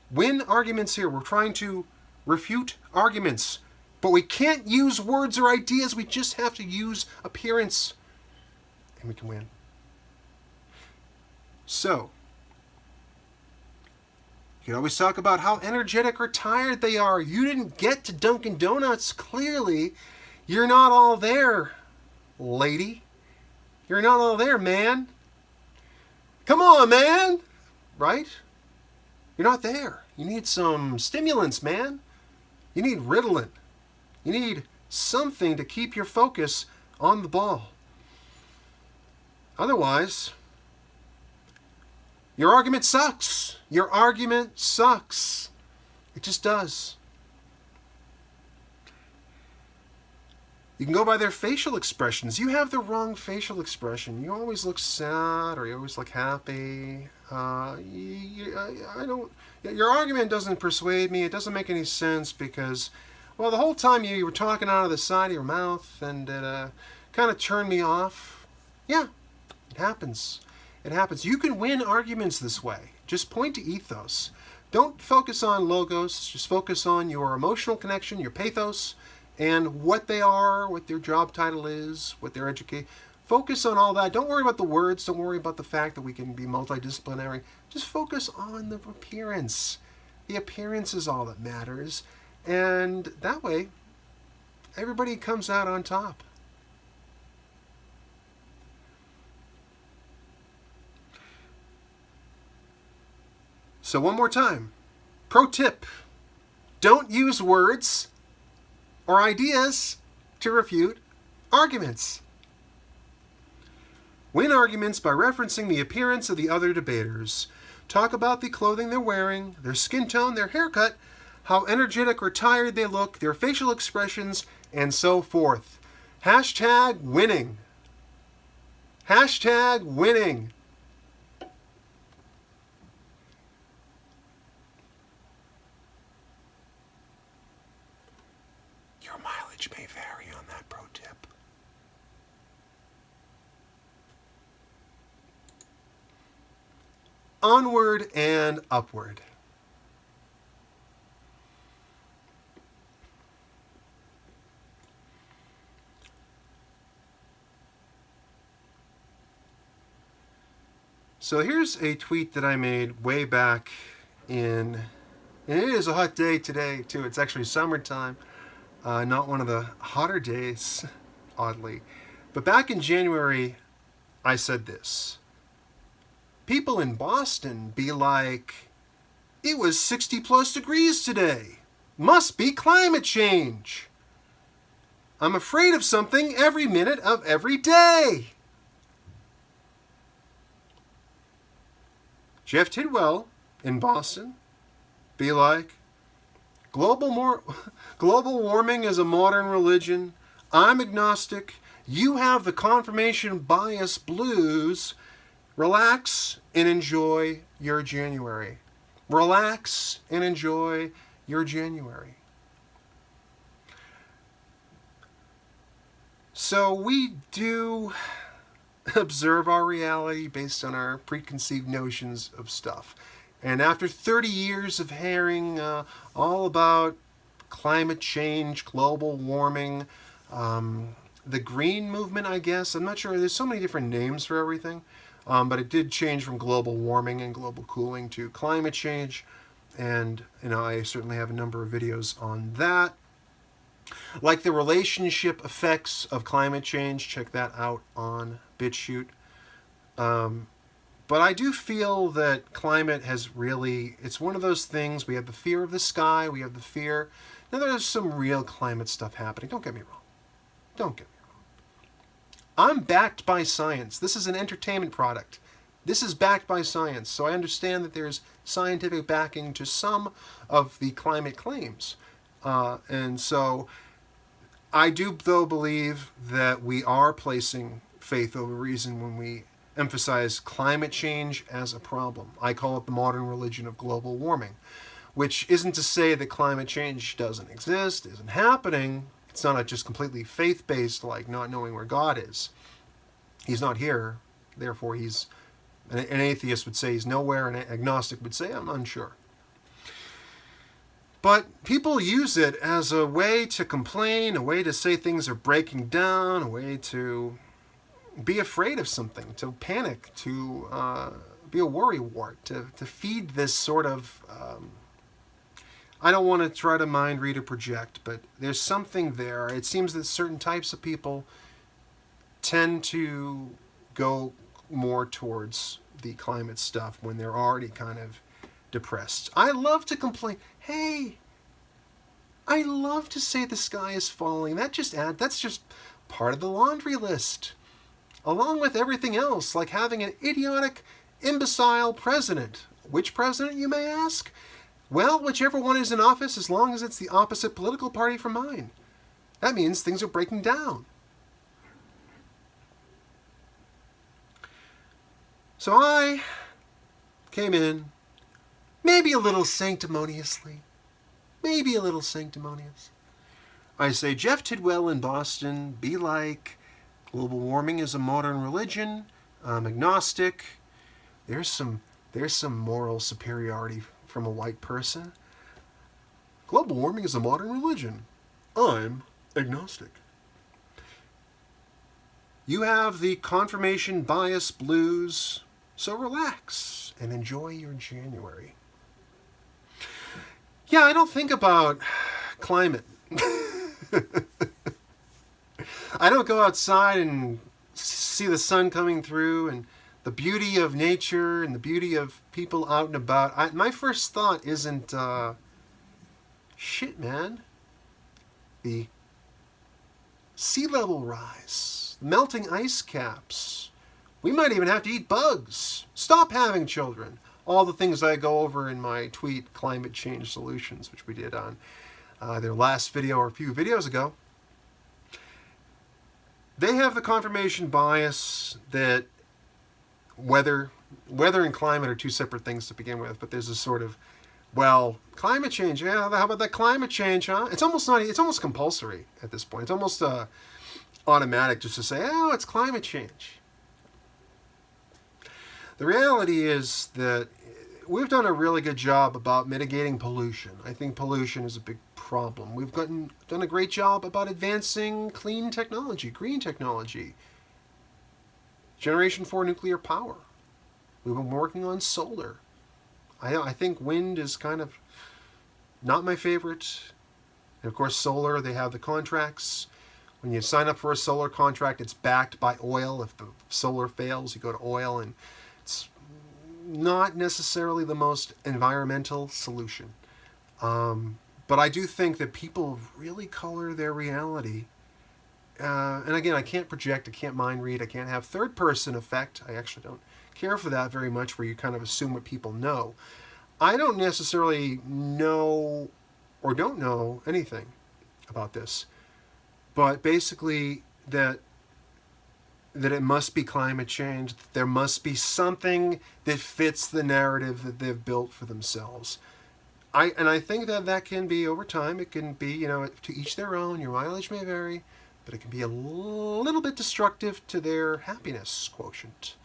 win arguments here. We're trying to refute arguments. But we can't use words or ideas. We just have to use appearance. And we can win. So, you can always talk about how energetic or tired they are. You didn't get to Dunkin' Donuts. Clearly, you're not all there, lady. You're not all there, man. Come on, man. Right? You're not there. You need some stimulants, man. You need Ritalin. You need something to keep your focus on the ball. Otherwise, your argument sucks. Your argument sucks. It just does. You can go by their facial expressions. You have the wrong facial expression. You always look sad or you always look happy. Your argument doesn't persuade me. It doesn't make any sense because, well, the whole time you were talking out of the side of your mouth and it kind of turned me off. Yeah, it happens. It happens. You can win arguments this way. Just point to ethos. Don't focus on logos. Just focus on your emotional connection, your pathos, and what they are, what their job title is, what their education. Focus on all that. Don't worry about the words. Don't worry about the fact that we can be multidisciplinary. Just focus on the appearance. The appearance is all that matters. And that way, everybody comes out on top. So one more time. Pro tip. Don't use words or ideas to refute arguments. Win arguments by referencing the appearance of the other debaters. Talk about the clothing they're wearing, their skin tone, their haircut, how energetic or tired they look, their facial expressions, and so forth. Hashtag winning. Hashtag winning. Your mileage may vary on that pro tip. Onward and upward. So here's a tweet that I made way back in, and it is a hot day today too. It's actually summertime, not one of the hotter days, oddly. But back in January, I said this. People in Boston be like, it was 60 plus degrees today. Must be climate change. I'm afraid of something every minute of every day. Jeff Tidwell in Boston be like, global warming is a modern religion. I'm agnostic. You have the confirmation bias blues. Relax and enjoy your January. Relax and enjoy your January. So we do observe our reality based on our preconceived notions of stuff. And after 30 years of hearing all about climate change, global warming, the green movement, I guess, I'm not sure, there's so many different names for everything, but it did change from global warming and global cooling to climate change. And, I certainly have a number of videos on that. Like the relationship effects of climate change, check that out on BitChute. But I do feel that climate has really, it's one of those things, we have the fear of the sky, we have the fear. Now there's some real climate stuff happening, don't get me wrong. Don't get me wrong. I'm backed by science. This is an entertainment product. This is backed by science, so I understand that there's scientific backing to some of the climate claims. And so I do, though, believe that we are placing faith over reason when we emphasize climate change as a problem. I call it the modern religion of global warming, which isn't to say that climate change doesn't exist, isn't happening. It's not just completely faith-based, like not knowing where God is. He's not here, therefore he's... An atheist would say he's nowhere, an agnostic would say, I'm unsure. But people use it as a way to complain, a way to say things are breaking down, a way to be afraid of something, to panic, to be a worrywart, to feed this sort of... I don't want to try to mind read or project, but there's something there. It seems that certain types of people tend to go more towards the climate stuff when they're already kind of depressed. I love to complain. Hey, I love to say the sky is falling. That's just part of the laundry list. Along with everything else, like having an idiotic, imbecile president. Which president, you may ask? Well, whichever one is in office, as long as it's the opposite political party from mine. That means things are breaking down. So I came in, maybe a little sanctimoniously. I say, Jeff Tidwell in Boston, be like, global warming is a modern religion, I'm agnostic. There's some moral superiority from a white person. Global warming is a modern religion. I'm agnostic. You have the confirmation bias blues, so relax and enjoy your January. Yeah, I don't think about climate. I don't go outside and see the sun coming through and the beauty of nature and the beauty of people out and about. My first thought isn't, shit, man. The sea level rise, melting ice caps. We might even have to eat bugs. Stop having children. All the things I go over in my tweet, Climate Change Solutions, which we did on their last video or a few videos ago. They have the confirmation bias that weather and climate are two separate things to begin with, but there's a sort of, well, climate change, yeah, how about that climate change, huh? It's almost compulsory at this point. It's almost automatic just to say, oh, it's climate change. The reality is that we've done a really good job about mitigating pollution. I think pollution is a big problem. We've done a great job about advancing clean technology, green technology, Generation 4 nuclear power. We've been working on solar. I think wind is kind of not my favorite. And of course, solar, they have the contracts. When you sign up for a solar contract, it's backed by oil. If the solar fails, you go to oil, and it's not necessarily the most environmental solution. But I do think that people really color their reality. And again, I can't project, I can't mind read, I can't have third-person effect. I actually don't care for that very much, where you kind of assume what people know. I don't necessarily know or don't know anything about this, but basically that it must be climate change. There must be something that fits the narrative that they've built for themselves. I think that can be over time. It can be, to each their own. Your mileage may vary, but it can be a little bit destructive to their happiness quotient.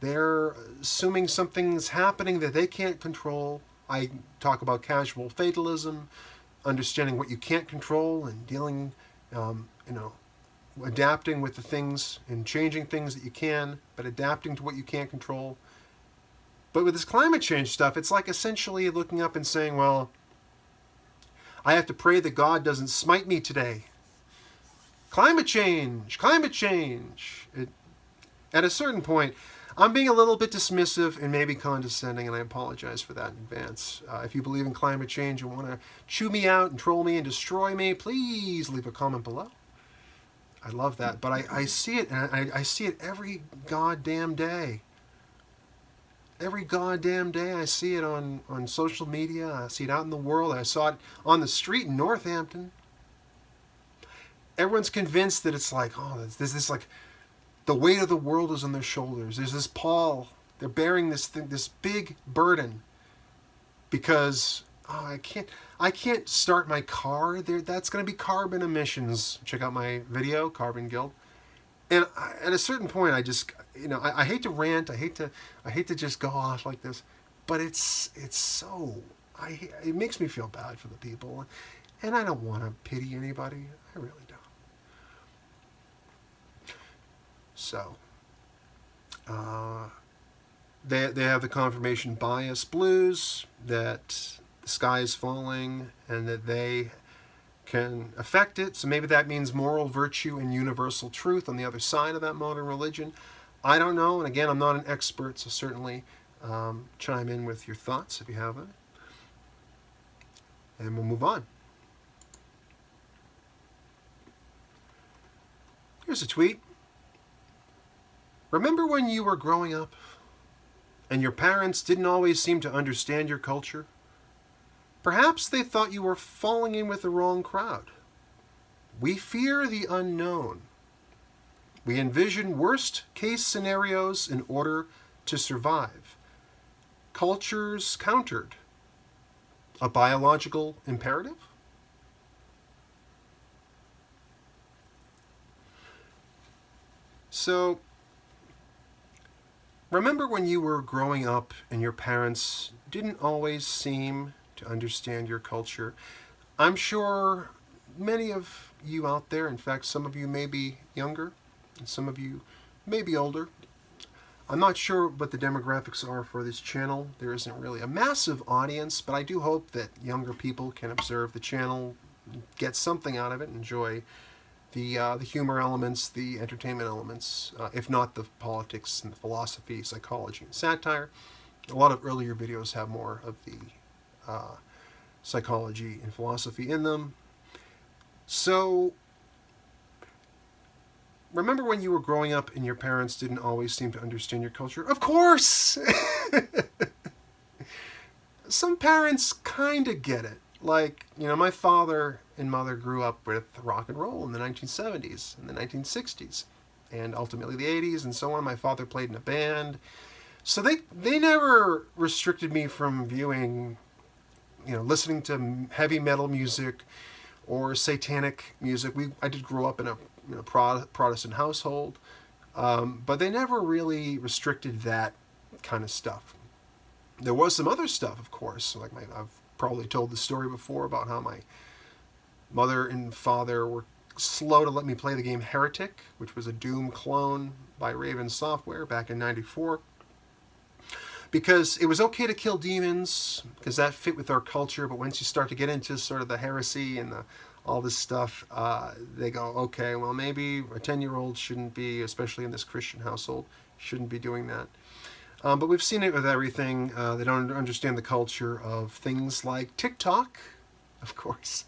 They're assuming something's happening that they can't control. I talk about casual fatalism, understanding what you can't control and dealing, adapting with the things and changing things that you can, but adapting to what you can't control. But with this climate change stuff, it's like essentially looking up and saying, well, I have to pray that God doesn't smite me today. Climate change, climate change. At a certain point, I'm being a little bit dismissive and maybe condescending, and I apologize for that in advance. If you believe in climate change and want to chew me out and troll me and destroy me, please leave a comment below. I love that. But I see it, and I see it every goddamn day. Every goddamn day I see it on social media. I see it out in the world. I saw it on the street in Northampton. Everyone's convinced that it's like, oh, there's this like, the weight of the world is on their shoulders. There's this pall. They're bearing this thing, this big burden, because I can't start my car. That's going to be carbon emissions. Check out my video, Carbon Guild. And at a certain point, I just, I hate to rant. I hate to just go off like this, but it's so, it makes me feel bad for the people, and I don't want to pity anybody. I really don't. So, they have the confirmation bias blues, that the sky is falling and that they can affect it. So maybe that means moral virtue and universal truth on the other side of that modern religion. I don't know. And again, I'm not an expert, so certainly chime in with your thoughts if you have them. And we'll move on. Here's a tweet. Remember when you were growing up and your parents didn't always seem to understand your culture? Perhaps they thought you were falling in with the wrong crowd. We fear the unknown. We envision worst-case scenarios in order to survive. Cultures countered. A biological imperative? So, remember when you were growing up and your parents didn't always seem to understand your culture? I'm sure many of you out there, in fact, some of you may be younger, and some of you may be older. I'm not sure what the demographics are for this channel. There isn't really a massive audience, but I do hope that younger people can observe the channel, get something out of it, enjoy the humor elements, the entertainment elements, if not the politics and the philosophy, psychology, and satire. A lot of earlier videos have more of the psychology and philosophy in them. So, remember when you were growing up and your parents didn't always seem to understand your culture? Of course! Some parents kind of get it. Like, my father and mother grew up with rock and roll in the 1970s and the 1960s and ultimately the 80s and so on. My father played in a band. So they never restricted me from viewing, listening to heavy metal music or satanic music. I did grow up in a Protestant household, but they never really restricted that kind of stuff. There was some other stuff, of course, like I've probably told the story before about how my mother and father were slow to let me play the game Heretic, which was a Doom clone by Raven Software back in '94. Because it was okay to kill demons, because that fit with our culture, but once you start to get into sort of the heresy and all this stuff, they go, okay, well, maybe a 10-year-old shouldn't be, especially in this Christian household, shouldn't be doing that. But we've seen it with everything. They don't understand the culture of things like TikTok, of course.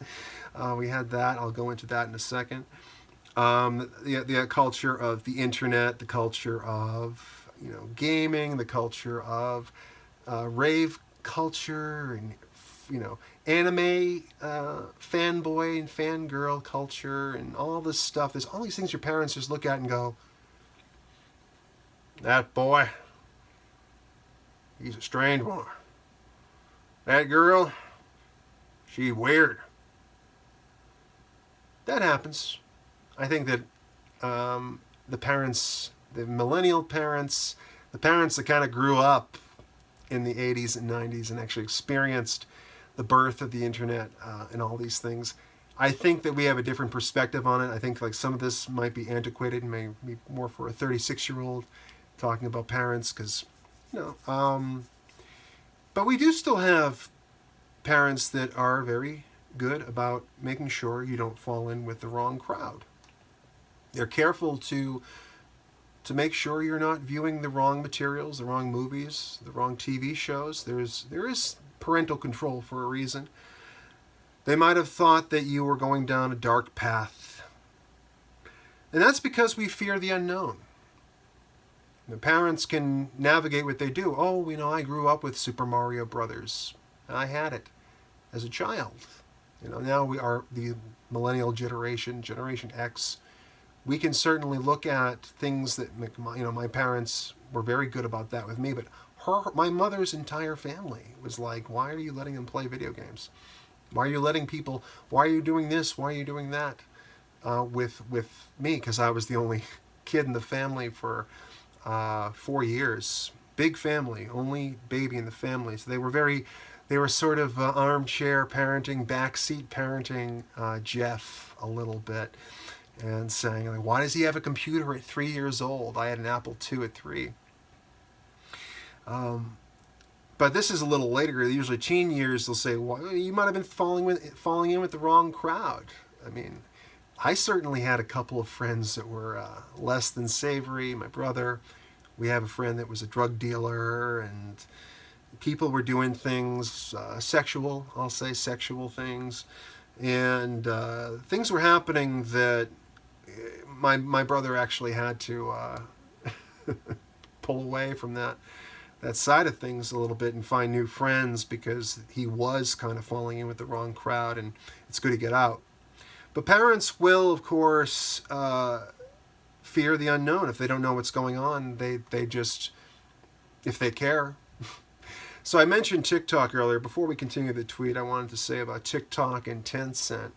We had that. I'll go into that in a second. The culture of the internet, the culture of gaming, the culture of rave culture, and anime fanboy and fangirl culture, and all this stuff. There's all these things your parents just look at and go, "That boy, he's a strange one. That girl, she's weird." That happens. I think that the parents, the millennial parents, the parents that kind of grew up in the 80s and 90s and actually experienced the birth of the internet and all these things, I think that we have a different perspective on it. I think like some of this might be antiquated, may be more for a 36-year-old talking about parents, because but we do still have parents that are very good about making sure you don't fall in with the wrong crowd. They're careful to make sure you're not viewing the wrong materials, the wrong movies, the wrong TV shows. There is parental control for a reason. They might have thought that you were going down a dark path. And that's because we fear the unknown. The parents can navigate what they do. Oh, I grew up with Super Mario Brothers. I had it as a child. Now we are the millennial generation, Generation X. We can certainly look at things that my parents were very good about that with me, but my mother's entire family was like, why are you letting them play video games? Why are you letting people, why are you doing this? Why are you doing that with me? Because I was the only kid in the family for 4 years. Big family, only baby in the family. So they were sort of armchair parenting, backseat parenting Jeff a little bit, and saying, like, why does he have a computer at 3 years old? I had an Apple II at 3. But this is a little later. Usually teen years, they'll say, well, you might have been falling in with the wrong crowd. I mean, I certainly had a couple of friends that were less than savory. My brother, we have a friend that was a drug dealer, and people were doing things, sexual things. And things were happening that my brother actually had to pull away from that side of things a little bit and find new friends, because he was kind of falling in with the wrong crowd, and it's good to get out. But parents will, of course, fear the unknown. If they don't know what's going on, they just, if they care. So I mentioned TikTok earlier. Before we continue the tweet, I wanted to say about TikTok and Tencent,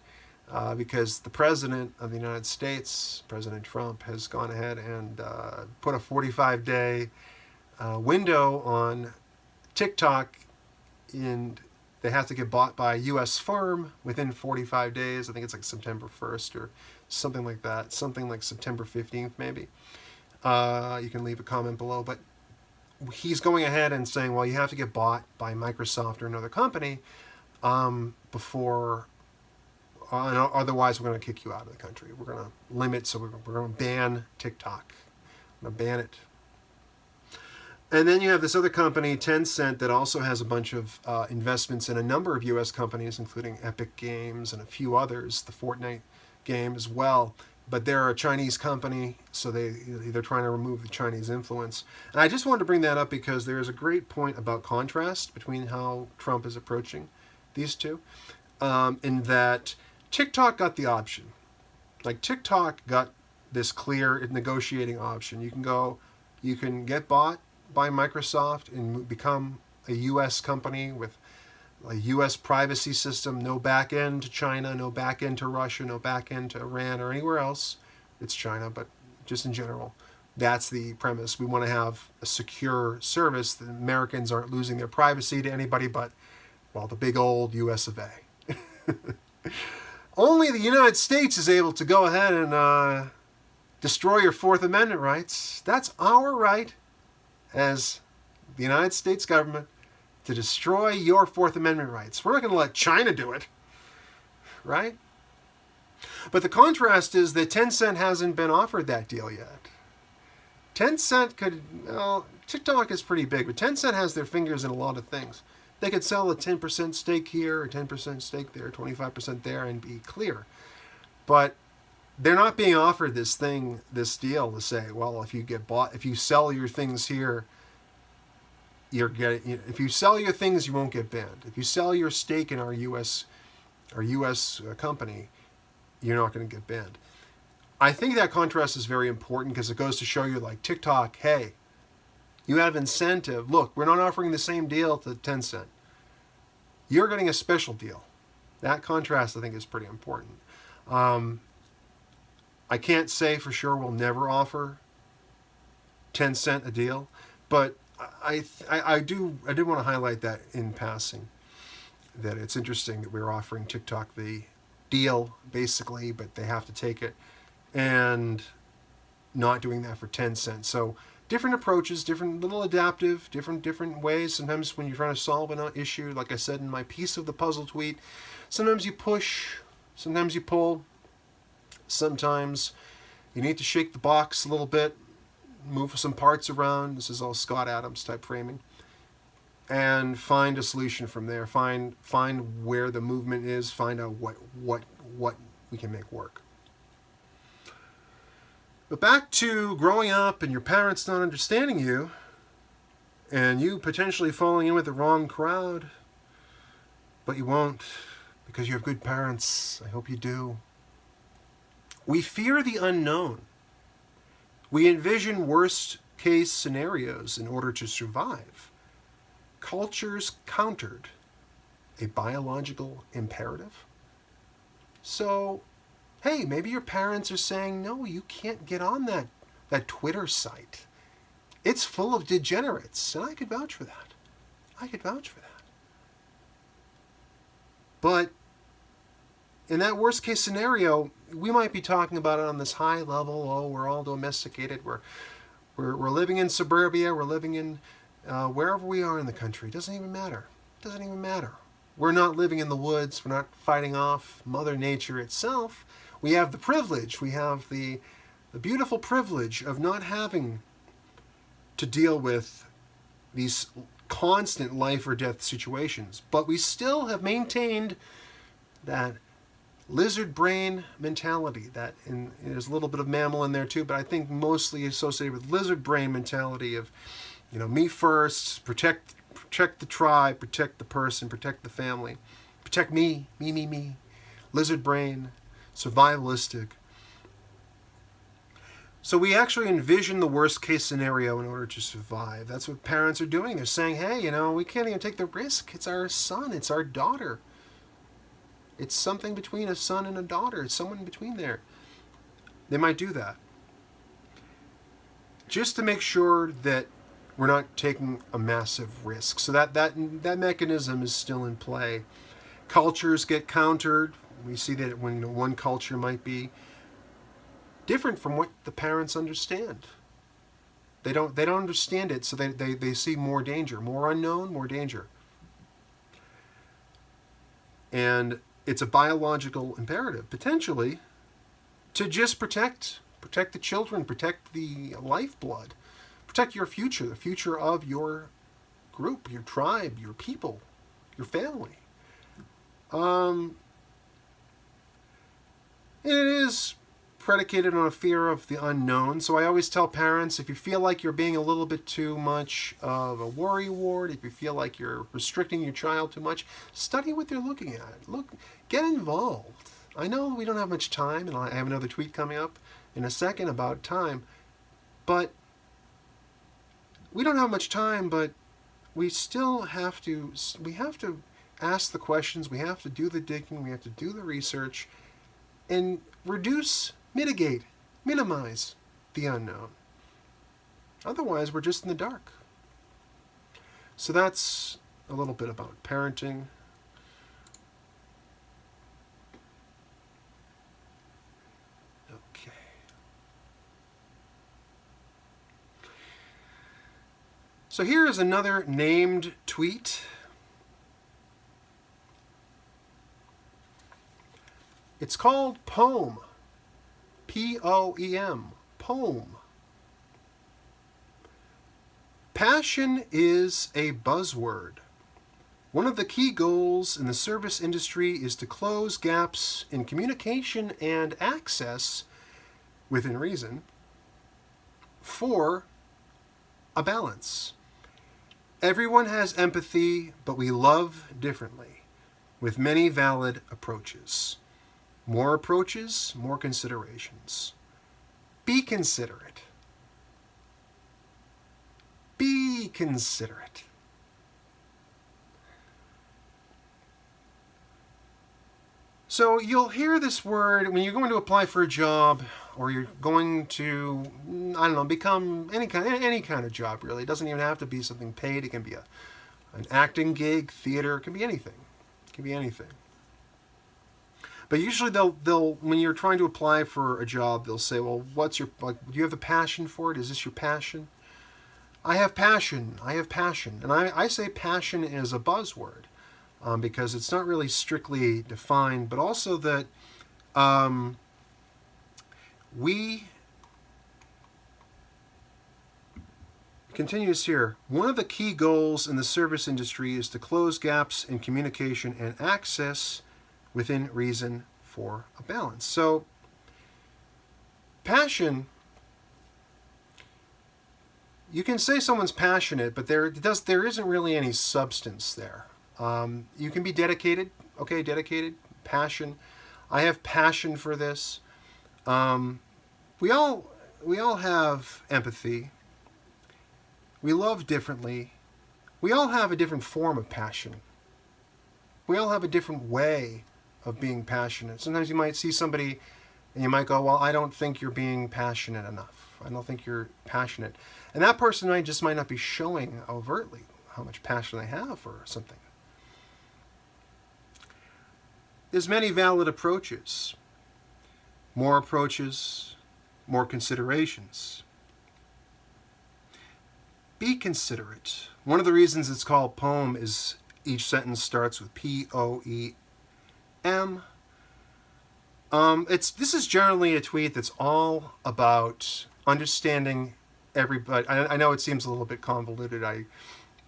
because the President of the United States, President Trump, has gone ahead and put a 45-day window on TikTok, and they have to get bought by a U.S. firm within 45 days. I think it's like September 1st or something like that, something like September 15th maybe. You can leave a comment below, but he's going ahead and saying, well, you have to get bought by Microsoft or another company before, otherwise we're going to kick you out of the country. We're going to limit, so we're going to ban TikTok. We're going to ban it. And then you have this other company, Tencent, that also has a bunch of investments in a number of U.S. companies, including Epic Games and a few others, the Fortnite game as well. But they're a Chinese company, so they're trying to remove the Chinese influence. And I just wanted to bring that up because there is a great point about contrast between how Trump is approaching these two, in that TikTok got the option. Like, TikTok got this clear negotiating option. You can get bought by Microsoft and become a U.S. company with a U.S. privacy system, no back end to China, no back end to Russia, no back end to Iran or anywhere else. It's China, but just in general. That's the premise. We want to have a secure service that Americans aren't losing their privacy to anybody but, well, the big old U.S. of A. Only the United States is able to go ahead and destroy your Fourth Amendment rights. That's our right as the United States government to destroy your Fourth Amendment rights. We're not going to let China do it, right? But the contrast is that Tencent hasn't been offered that deal yet. Tencent could, well, TikTok is pretty big, but Tencent has their fingers in a lot of things. They could sell a 10% stake here, or 10% stake there, 25% there, and be clear. But they're not being offered this deal to say, well, if you sell your things here, if you sell your things, you won't get banned. If you sell your stake in our U.S. Company, you're not going to get banned. I think that contrast is very important because it goes to show you, like, TikTok, hey, you have incentive. Look, we're not offering the same deal to Tencent. You're getting a special deal. That contrast, I think, is pretty important. I can't say for sure we'll never offer 10 cent a deal, but I did want to highlight that in passing, that it's interesting that we're offering TikTok the deal basically, but they have to take it, and not doing that for 10 cents. So different approaches, different little adaptive, different ways. Sometimes when you're trying to solve an issue, like I said in my piece of the puzzle tweet, sometimes you push, sometimes you pull, sometimes you need to shake the box a little bit, move some parts around. This is all Scott Adams type framing, and find a solution from there. Find where the movement is. Find out what we can make work. But back to growing up and your parents not understanding you, and you potentially falling in with the wrong crowd, but you won't because you have good parents. I hope you do. We fear the unknown. We envision worst case scenarios in order to survive. Cultures countered a biological imperative. So, hey, maybe your parents are saying, no, you can't get on that Twitter site. It's full of degenerates, and I could vouch for that. I could vouch for that. But in that worst case scenario, we might be talking about it on this high level. Oh, we're all domesticated. We're living in suburbia. We're living in wherever we are in the country. It doesn't even matter. It doesn't even matter. We're not living in the woods. We're not fighting off Mother Nature itself. We have the privilege. We have the beautiful privilege of not having to deal with these constant life or death situations. But we still have maintained that lizard brain mentality, that there's a little bit of mammal in there too, but I think mostly associated with lizard brain mentality of, me first, protect the tribe, protect the person, protect the family, protect me, lizard brain, survivalistic. So we actually envision the worst case scenario in order to survive. That's what parents are doing. They're saying, hey, we can't even take the risk. It's our son, it's our daughter. It's something between a son and a daughter. It's someone in between there. They might do that, just to make sure that we're not taking a massive risk. So that mechanism is still in play. Cultures get countered. We see that when one culture might be different from what the parents understand. They don't understand it, so they see more danger, more unknown, more danger. And it's a biological imperative, potentially, to just protect the children, protect the lifeblood, protect your future, the future of your group, your tribe, your people, your family. It is predicated on a fear of the unknown. So I always tell parents, if you feel like you're being a little bit too much of a worry ward, if you feel like you're restricting your child too much, study what they're looking at. Get involved. I know we don't have much time, and I have another tweet coming up in a second about time, but we don't have much time, but we still have to ask the questions, we have to do the digging, we have to do the research, and mitigate, minimize the unknown. Otherwise, we're just in the dark. So that's a little bit about parenting. Okay. So here is another named tweet. It's called Poem. P-O-E-M. Poem. Passion is a buzzword. One of the key goals in the service industry is to close gaps in communication and access, within reason, for a balance. Everyone has empathy, but we love differently, with many valid approaches. More approaches, more considerations. Be considerate. Be considerate. So you'll hear this word when you're going to apply for a job or you're going to, I don't know, become any kind of job, really. It doesn't even have to be something paid. It can be an acting gig, theater. It can be anything. It can be anything. But usually they'll when you're trying to apply for a job, they'll say, well, what's your, like, do you have the passion for it? Is this your passion? I have passion. I have passion. And I say passion is a buzzword because it's not really strictly defined, but also that we, continues here, one of the key goals in the service industry is to close gaps in communication and access within reason for a balance. So passion, you can say someone's passionate, but there isn't really any substance there. You can be dedicated, okay, dedicated, passion. I have passion for this. We all have empathy. We love differently. We all have a different form of passion. We all have a different way of being passionate. Sometimes you might see somebody and you might go, well, I don't think you're being passionate enough. I don't think you're passionate. And that person might not be showing overtly how much passion they have for something. There's many valid approaches. More approaches, more considerations. Be considerate. One of the reasons it's called poem is each sentence starts with P-O-E-M. This is generally a tweet that's all about understanding everybody. I know it seems a little bit convoluted.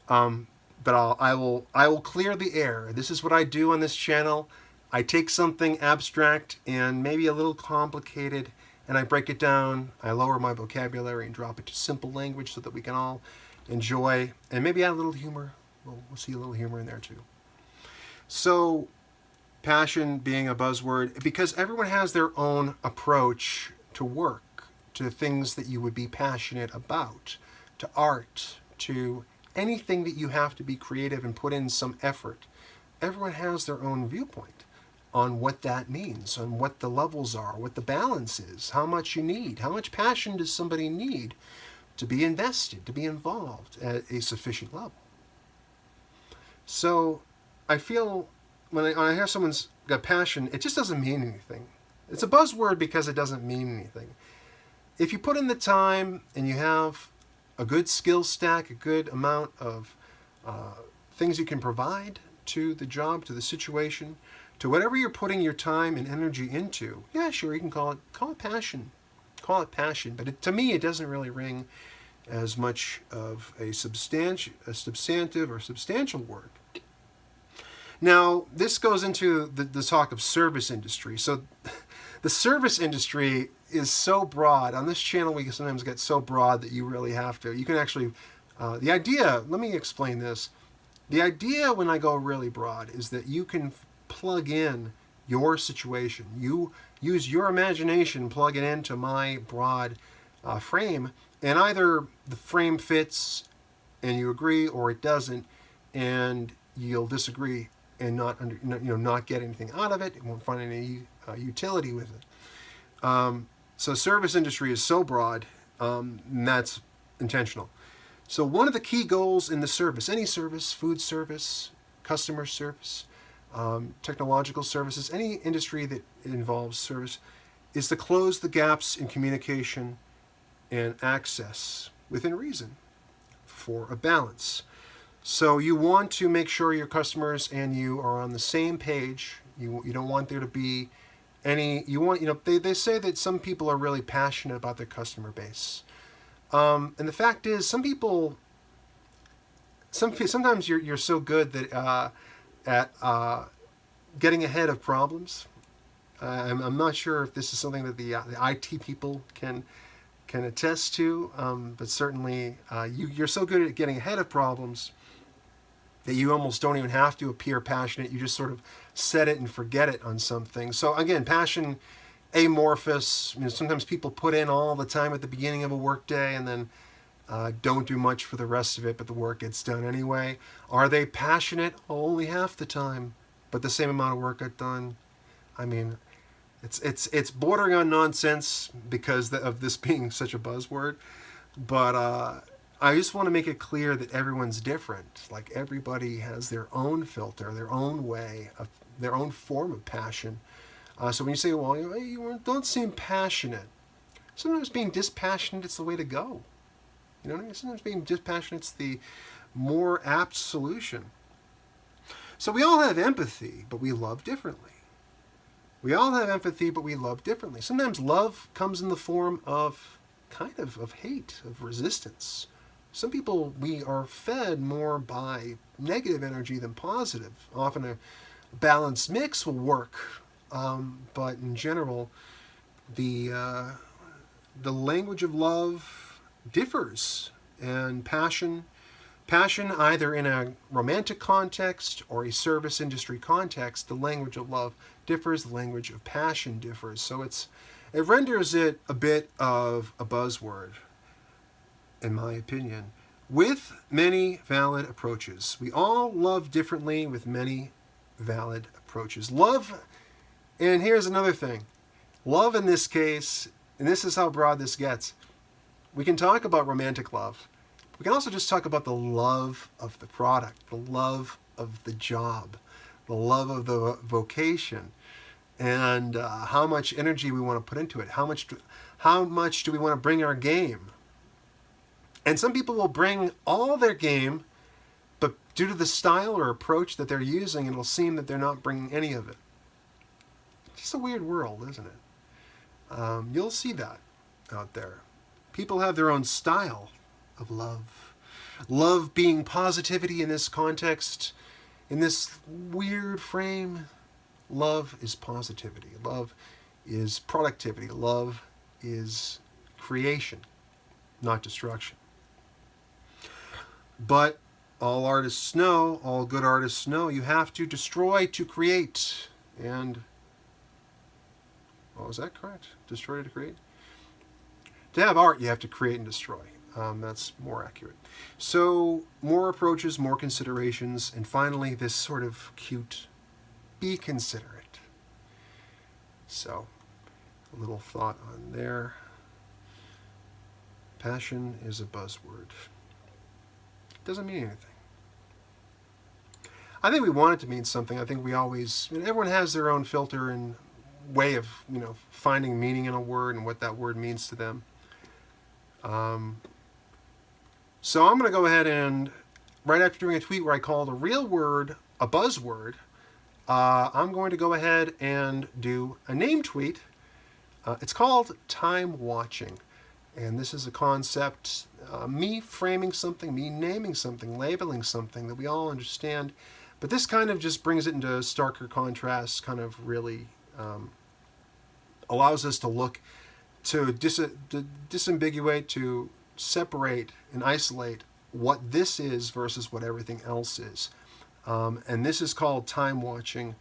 But I will clear the air. This is what I do on this channel. I take something abstract and maybe a little complicated, and I break it down. I lower my vocabulary and drop it to simple language so that we can all enjoy, and maybe add a little humor. We'll see a little humor in there too. So, passion being a buzzword, because everyone has their own approach to work, to things that you would be passionate about, to art, to anything that you have to be creative and put in some effort. Everyone has their own viewpoint on what that means, on what the levels are, what the balance is, how much you need, how much passion does somebody need to be invested, to be involved at a sufficient level. So I feel when I hear someone's got passion, it just doesn't mean anything. It's a buzzword because it doesn't mean anything. If you put in the time and you have a good skill stack, a good amount of things you can provide to the job, to the situation, to whatever you're putting your time and energy into, yeah, sure, you can call it passion. Call it passion. But to me, it doesn't really ring as much of a substantive or substantial word. Now, this goes into the talk of service industry. So the service industry is so broad. On this channel, we sometimes get so broad that you really have to. You can actually, the idea, let me explain this. The idea when I go really broad is that you can plug in your situation. You use your imagination, plug it into my broad frame, and either the frame fits and you agree, or it doesn't, and you'll disagree and not get anything out of it. You won't find any utility with it. So service industry is so broad, and that's intentional. So one of the key goals in the service, any service, food service, customer service, technological services, any industry that involves service, is to close the gaps in communication and access within reason for a balance. So you want to make sure your customers and you are on the same page. You don't want there to be any, they say that some people are really passionate about their customer base. And the fact is, sometimes you're so good that at getting ahead of problems. I'm not sure if this is something that the IT people can attest to, but certainly you're so good at getting ahead of problems that you almost don't even have to appear passionate. You just sort of set it and forget it on something. So again, passion, amorphous. Sometimes people put in all the time at the beginning of a workday and then don't do much for the rest of it, but the work gets done anyway. Are they passionate? Only half the time, but the same amount of work got done. I mean, It's bordering on nonsense because of this being such a buzzword, but I just want to make it clear that everyone's different. Like everybody has their own filter, their own way of their own form of passion. So when you say, well, you don't seem passionate, sometimes being dispassionate is the way to go. You know what I mean? Sometimes being dispassionate is the more apt solution. So we all have empathy, but we love differently. We all have empathy, but we love differently. Sometimes love comes in the form of kind of hate, of resistance. Some people, we are fed more by negative energy than positive. Often a balanced mix will work, but in general, the language of love differs, and passion either in a romantic context or a service industry context, the language of love differs, the language of passion differs. So it renders it a bit of a buzzword, in my opinion, with many valid approaches. We all love differently with many valid approaches. Love, and here's another thing. Love in this case, and this is how broad this gets, we can talk about romantic love. We can also just talk about the love of the product, the love of the job, the love of the vocation, and how much energy we want to put into it. How much do we want to bring our game? And some people will bring all their game, but due to the style or approach that they're using, it'll seem that they're not bringing any of it. It's just a weird world, isn't it? You'll see that out there. People have their own style of love. Love being positivity in this context, in this weird frame. Love is positivity. Love is productivity. Love is creation, not destruction. But all artists know, all good artists know, you have to destroy to create. And, oh, is that correct? Destroy to create? To have art, you have to create and destroy. That's more accurate. So, more approaches, more considerations, and finally, this sort of cute, be considerate. So, a little thought on there. Passion is a buzzword. It doesn't mean anything. I think we want it to mean something. I think we always, everyone has their own filter and way of, finding meaning in a word and what that word means to them. So I'm going to go ahead and, right after doing a tweet where I called a real word a buzzword, I'm going to go ahead and do a name tweet. It's called time watching. And this is a concept, me framing something, me naming something, labeling something that we all understand. But this kind of just brings it into starker contrast, kind of really allows us to look, to disambiguate, to separate and isolate what this is versus what everything else is. And this is called time watching.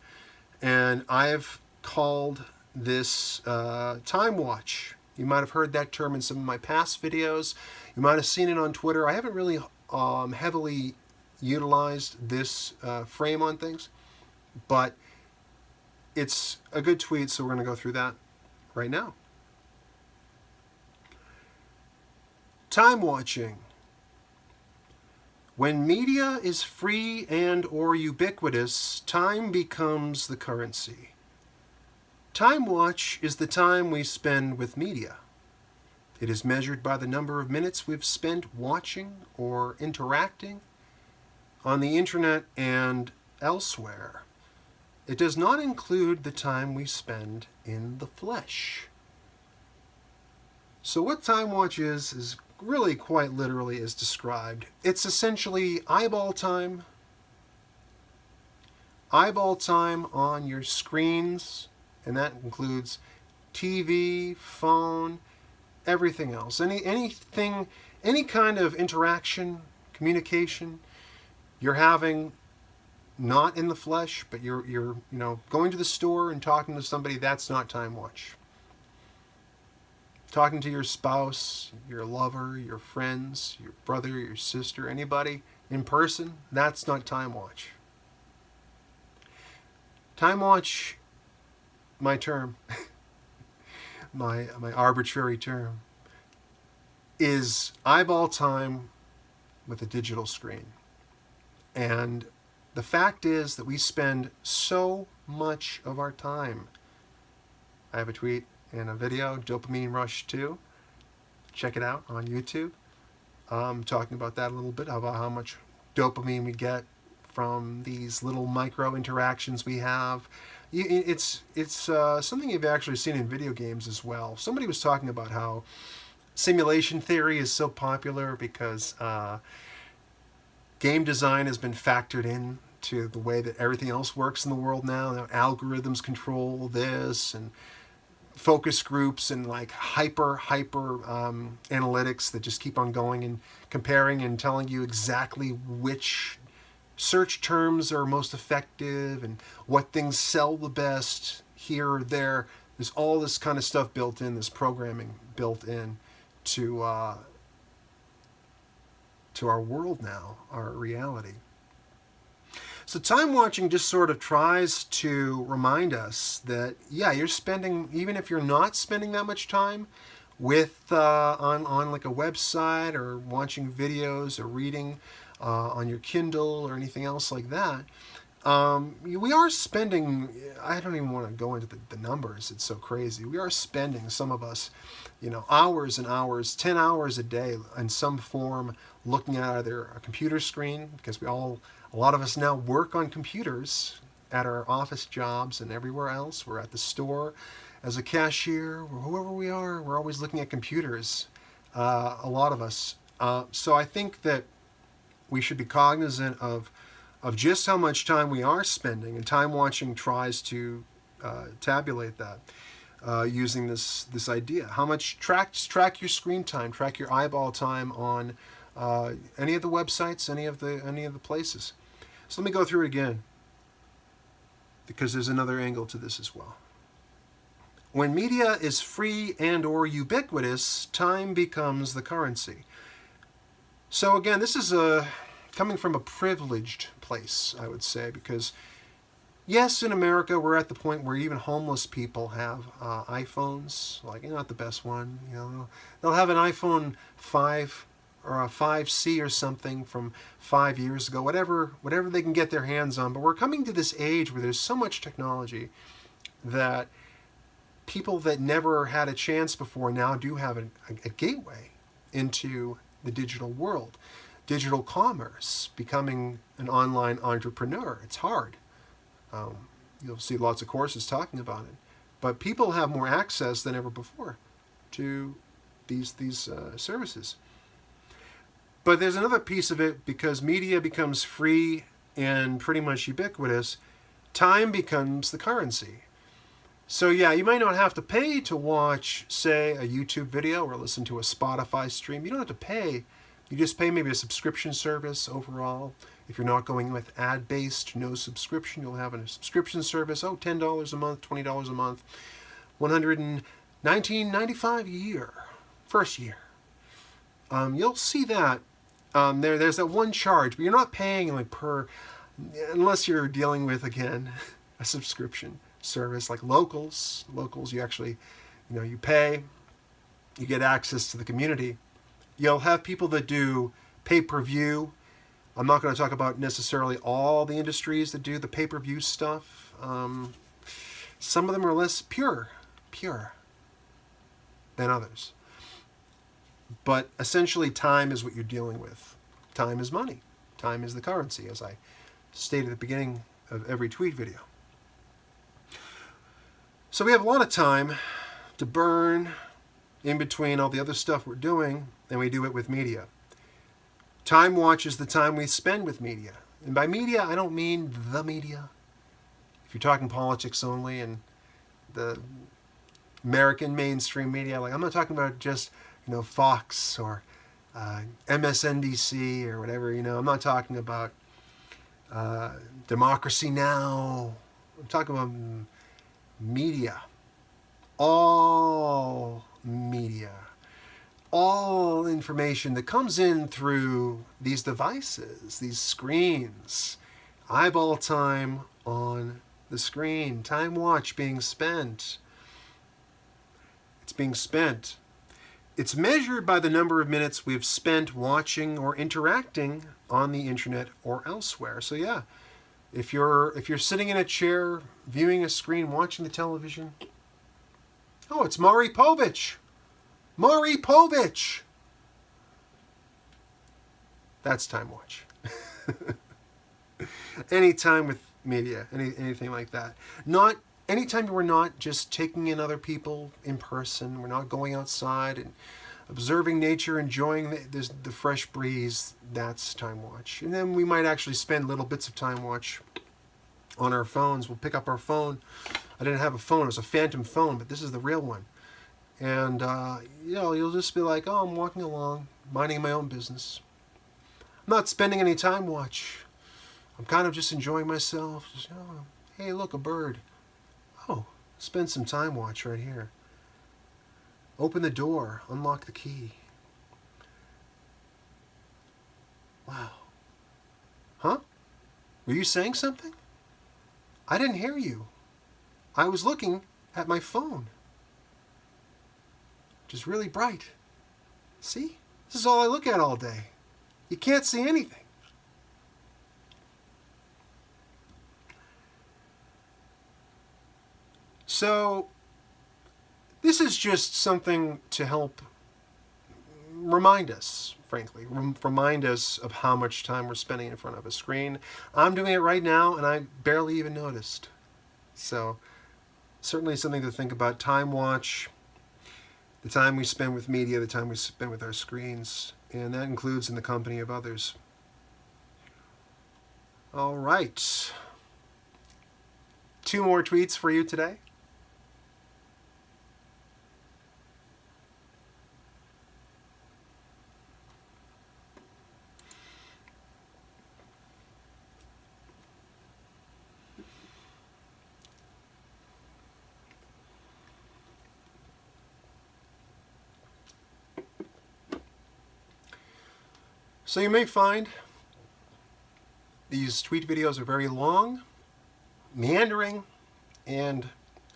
And I've called this time watch. You might have heard that term in some of my past videos. You might have seen it on Twitter. I haven't really heavily utilized this frame on things, but it's a good tweet, so we're going to go through that right now. Time watching. When media is free and or ubiquitous, time becomes the currency. Time watch is the time we spend with media. It is measured by the number of minutes we've spent watching or interacting on the internet and elsewhere. It does not include the time we spend in the flesh. So what time watch is really quite literally is described. It's essentially eyeball time on your screens, and that includes TV, phone, everything else. Anything, any kind of interaction, communication you're having, not in the flesh, but you're going to the store and talking to somebody, that's not time watch. Talking to your spouse, your lover, your friends, your brother, your sister, anybody in person, that's not time watch. Time watch, my term, my arbitrary term, is eyeball time with a digital screen. And the fact is that we spend so much of our time. I have a tweet and a video, Dopamine Rush 2. Check it out on YouTube. Talking about that a little bit, about how much dopamine we get from these little micro interactions we have. It's something you've actually seen in video games as well. Somebody was talking about how simulation theory is so popular because game design has been factored in to the way that everything else works in the world now. Algorithms control this, and focus groups, and like hyper analytics that just keep on going and comparing and telling you exactly which search terms are most effective and what things sell the best here or there. There's all this kind of stuff built in, this programming built in to our world now, our reality. So time watching just sort of tries to remind us that, yeah, you're spending, even if you're not spending that much time with on like a website or watching videos or reading on your Kindle or anything else like that, we are spending, I don't even want to go into the numbers, it's so crazy. We are spending, some of us, hours and hours, 10 hours a day in some form looking at either a computer screen, because a lot of us now work on computers at our office jobs and everywhere else. We're at the store as a cashier, or whoever we are, we're always looking at computers, a lot of us. So I think that we should be cognizant of just how much time we are spending, and time watching tries to tabulate that using this idea. How much track your screen time, track your eyeball time on any of the websites, any of the places. So let me go through it again, because there's another angle to this as well. When media is free and or ubiquitous, time becomes the currency. So again, this is coming from a privileged place, I would say, because yes, in America, we're at the point where even homeless people have iPhones, like not the best one. They'll have an iPhone 5 or a 5C or something from 5 years ago, whatever they can get their hands on. But we're coming to this age where there's so much technology that people that never had a chance before now do have a gateway into the digital world. Digital commerce, becoming an online entrepreneur. It's hard. You'll see lots of courses talking about it. But people have more access than ever before to these services. But there's another piece of it, because media becomes free and pretty much ubiquitous. Time becomes the currency. So yeah, you might not have to pay to watch, say, a YouTube video or listen to a Spotify stream. You don't have to pay. You just pay maybe a subscription service overall. If you're not going with ad-based, no subscription, you'll have a subscription service. $10 a month, $20 a month, $119.95 a year, first year. You'll see that there's that one charge, but you're not paying like per, unless you're dealing with, again, a subscription service like Locals. Locals, you actually, you pay, you get access to the community. You'll have people that do pay-per-view. I'm not going to talk about necessarily all the industries that do the pay-per-view stuff. Some of them are less pure than others. But essentially, time is what you're dealing with. Time is money. Time is the currency, as I stated at the beginning of every tweet video. So we have a lot of time to burn in between all the other stuff we're doing, and we do it with media. Time watch is the time we spend with media. And by media, I don't mean the media. If you're talking politics only and the American mainstream media, like I'm not talking about just, Fox or MSNBC or whatever, I'm not talking about Democracy Now! I'm talking about media. All media. All information that comes in through these devices, these screens. Eyeball time on the screen. Time watch being spent. It's being spent. It's measured by the number of minutes we've spent watching or interacting on the internet or elsewhere. So yeah, if you're sitting in a chair, viewing a screen, watching the television, oh, it's Maury Povich. Maury Povich. That's time watch. Anytime with media, anything like that. Not anytime we're not just taking in other people in person. We're not going outside and observing nature, enjoying the fresh breeze. That's time watch. And then we might actually spend little bits of time watch on our phones. We'll pick up our phone. I didn't have a phone. It was a phantom phone, but this is the real one. And, you'll just be like, oh, I'm walking along, minding my own business. I'm not spending any time watch. I'm kind of just enjoying myself. Just, oh, hey, look, a bird. Oh, spend some time watch right here. Open the door. Unlock the key. Wow. Huh? Were you saying something? I didn't hear you. I was looking at my phone. Just really bright. See? This is all I look at all day. You can't see anything. So, this is just something to help remind us, frankly, remind us of how much time we're spending in front of a screen. I'm doing it right now, and I barely even noticed. So, certainly something to think about. Time watch, the time we spend with media, the time we spend with our screens, and that includes in the company of others. All right. 2 more tweets for you today. So you may find these tweet videos are very long, meandering, and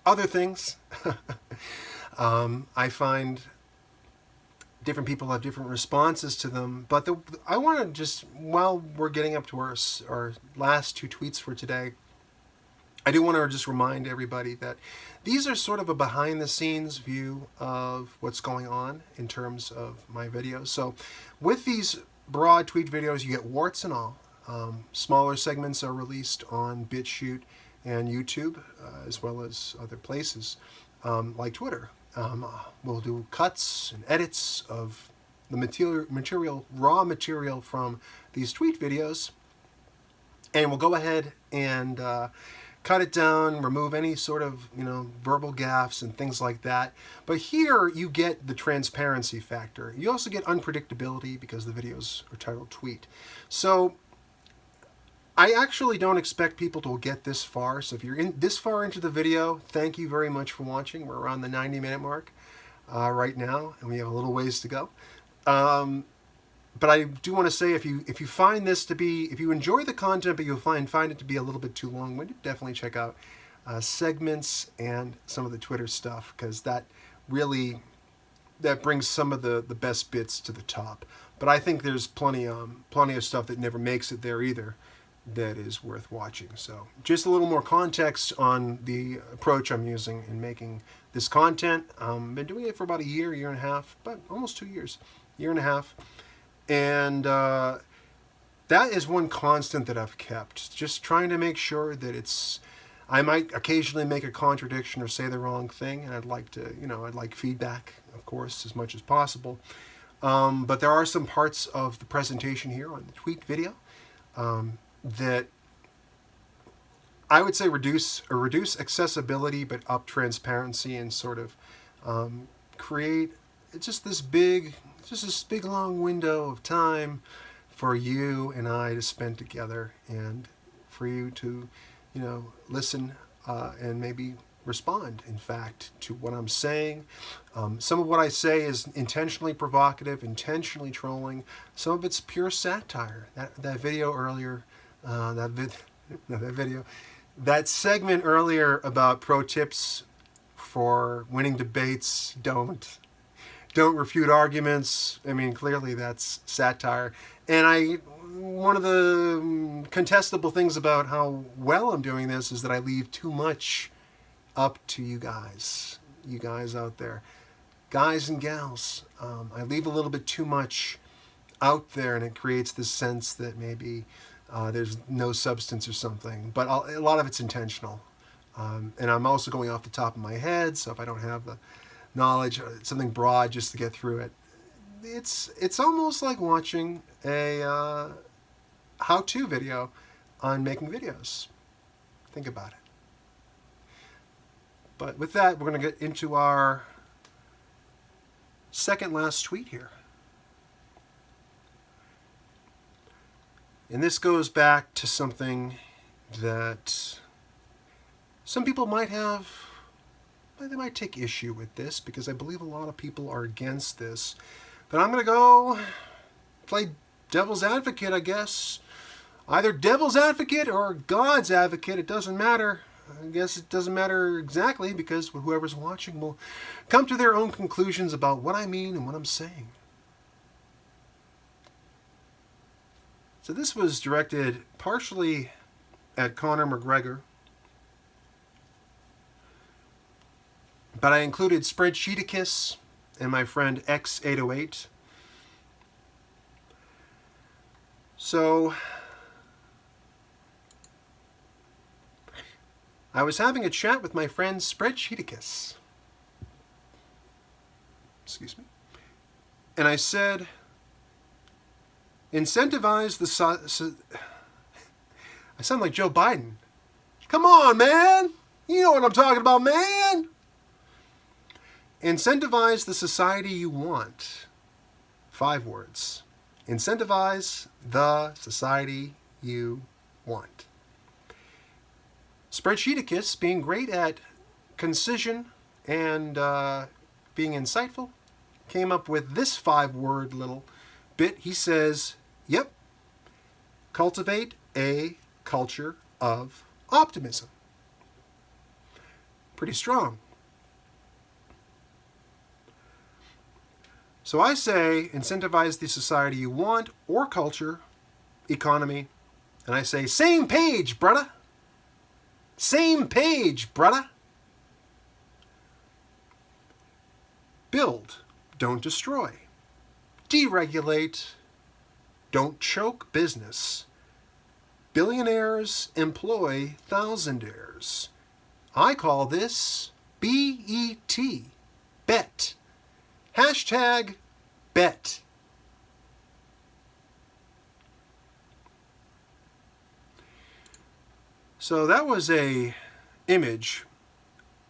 other things. I find different people have different responses to them, but I want to just, while we're getting up to our last 2 tweets for today, I do want to just remind everybody that these are sort of a behind-the-scenes view of what's going on in terms of my videos. So with these broad tweet videos, you get warts and all. Smaller segments are released on BitChute and YouTube, as well as other places like Twitter. We'll do cuts and edits of the raw material from these tweet videos, and we'll go ahead and cut it down, remove any sort of verbal gaffes and things like that. But here you get the transparency factor. You also get unpredictability because the videos are titled tweet. So I actually don't expect people to get this far. So if you're this far into the video, thank you very much for watching. We're around the 90-minute mark right now, and we have a little ways to go. But I do want to say, if you find this to be, if you enjoy the content, but you'll find it to be a little bit too long-winded, definitely check out segments and some of the Twitter stuff, because that brings some of the best bits to the top. But I think there's plenty of stuff that never makes it there either that is worth watching. So just a little more context on the approach I'm using in making this content. I've been doing it for about a year and a half, but almost 2 years, year and a half. And that is one constant that I've kept. Just trying to make sure that I might occasionally make a contradiction or say the wrong thing, and I'd like to, I'd like feedback, of course, as much as possible. But there are some parts of the presentation here on the tweet video that I would say reduce accessibility, but up transparency, and sort of create just this big long window of time for you and I to spend together, and for you to, listen and maybe respond, in fact, to what I'm saying. Some of what I say is intentionally provocative, intentionally trolling. Some of it's pure satire. That video earlier, that segment earlier about pro tips for winning debates. Don't refute arguments. I mean, clearly that's satire. And one of the contestable things about how well I'm doing this is that I leave too much up to you guys out there, guys and gals. I leave a little bit too much out there, and it creates this sense that maybe there's no substance or something. But a lot of it's intentional. And I'm also going off the top of my head, so if I don't have the knowledge, something broad just to get through it, it's almost like watching a how-to video on making videos. Think about it. But with that, we're going to get into our second last tweet here. And this goes back to something that some people might take issue with this, because I believe a lot of people are against this. But I'm going to go play devil's advocate, I guess. Either devil's advocate or God's advocate, it doesn't matter. I guess it doesn't matter exactly, because whoever's watching will come to their own conclusions about what I mean and what I'm saying. So this was directed partially at Conor McGregor, but I included Spreadsheeticus and my friend X808. So I was having a chat with my friend Spreadsheeticus. Excuse me. And I said, incentivize the... I sound like Joe Biden. Come on, man! You know what I'm talking about, man! Incentivize the society you want. 5 words. Incentivize the society you want. Spreadsheeticus, being great at concision and being insightful, came up with this 5-word little bit. He says, yep, cultivate a culture of optimism. Pretty strong. So I say, incentivize the society you want, or culture, economy, and I say, same page, brother. Same page, brother. Build, don't destroy. Deregulate, don't choke business. Billionaires employ thousandaires. I call this B-E-T, bet. Hashtag bet. So that was a image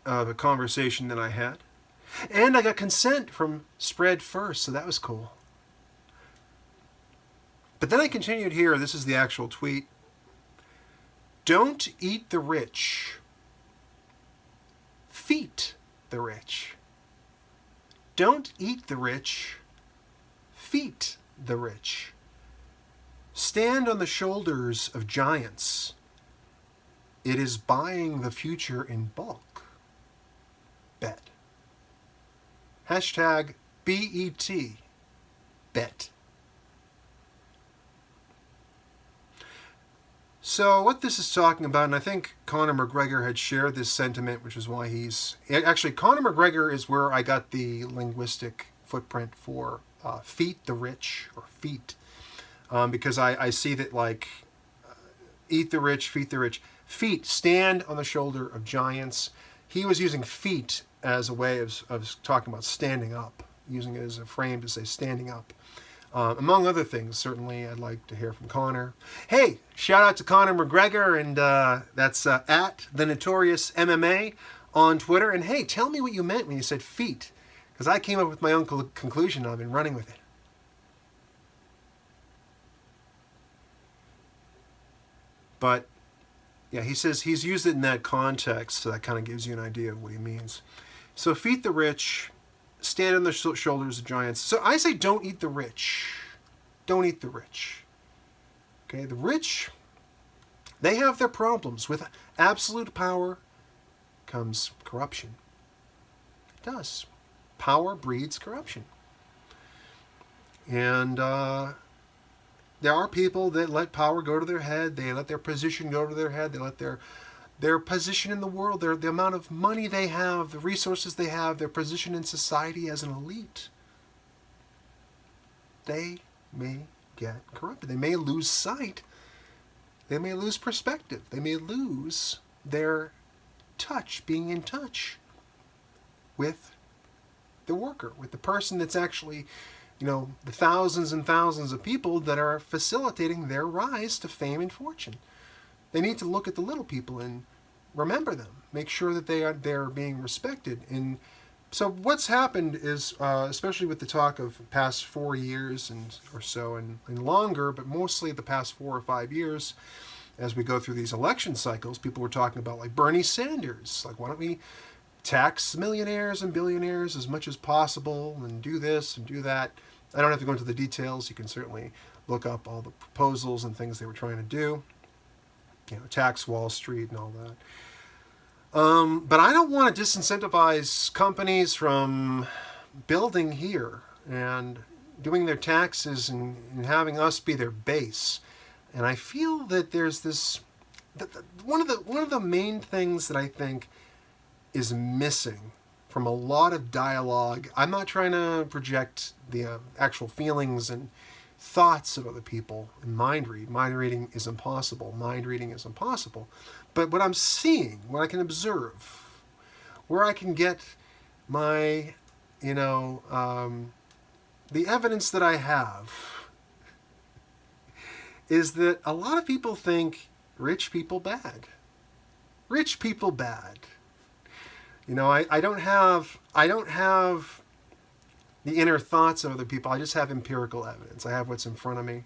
of a conversation that I had. And I got consent from Spread First, so that was cool. But then I continued here. This is the actual tweet. Don't eat the rich. Feed the rich. Don't eat the rich. Feed the rich. Stand on the shoulders of giants. It is buying the future in bulk. Bet. Hashtag BET. Bet. So what this is talking about, and I think Conor McGregor had shared this sentiment, which is why he's... Actually, Conor McGregor is where I got the linguistic footprint for feed the rich, or feet. Because I see that, like, eat the rich, feed the rich. Feet, stand on the shoulder of giants. He was using feet as a way of talking about standing up, using it as a frame to say standing up. Among other things, certainly I'd like to hear from Conor. Hey, shout out to Conor McGregor, and that's at The Notorious MMA on Twitter. And hey, tell me what you meant when you said feet, because I came up with my own conclusion and I've been running with it. But yeah, he says he's used it in that context, so that kind of gives you an idea of what he means. So feed the rich, stand on the shoulders of giants. So I say don't eat the rich. Don't eat the rich. Okay, the rich, they have their problems. With absolute power comes corruption. It does. Power breeds corruption. And there are people that let power go to their head. They let their position go to their head. They let their position in the world, the amount of money they have, the resources they have, their position in society as an elite. They may get corrupted. They may lose sight. They may lose perspective. They may lose their touch, being in touch with the worker, with the person that's actually, the thousands and thousands of people that are facilitating their rise to fame and fortune. They need to look at the little people and remember them. Make sure that they're being respected. And so what's happened is, especially with the talk of past 4 years or so and longer, but mostly the past 4 or 5 years, as we go through these election cycles, people were talking about like Bernie Sanders. Like, why don't we tax millionaires and billionaires as much as possible and do this and do that? I don't have to go into the details. You can certainly look up all the proposals and things they were trying to do. Tax Wall Street and all that. But I don't want to disincentivize companies from building here and doing their taxes and having us be their base. And I feel that there's this, one of the main things that I think is missing from a lot of dialogue. I'm not trying to project the actual feelings and thoughts of other people and mind reading is impossible. Mind reading is impossible. But what I'm seeing, what I can observe, where I can get my, the evidence that I have, is that a lot of people think rich people bad. Rich people bad. I don't have the inner thoughts of other people. I just have empirical evidence. I have what's in front of me.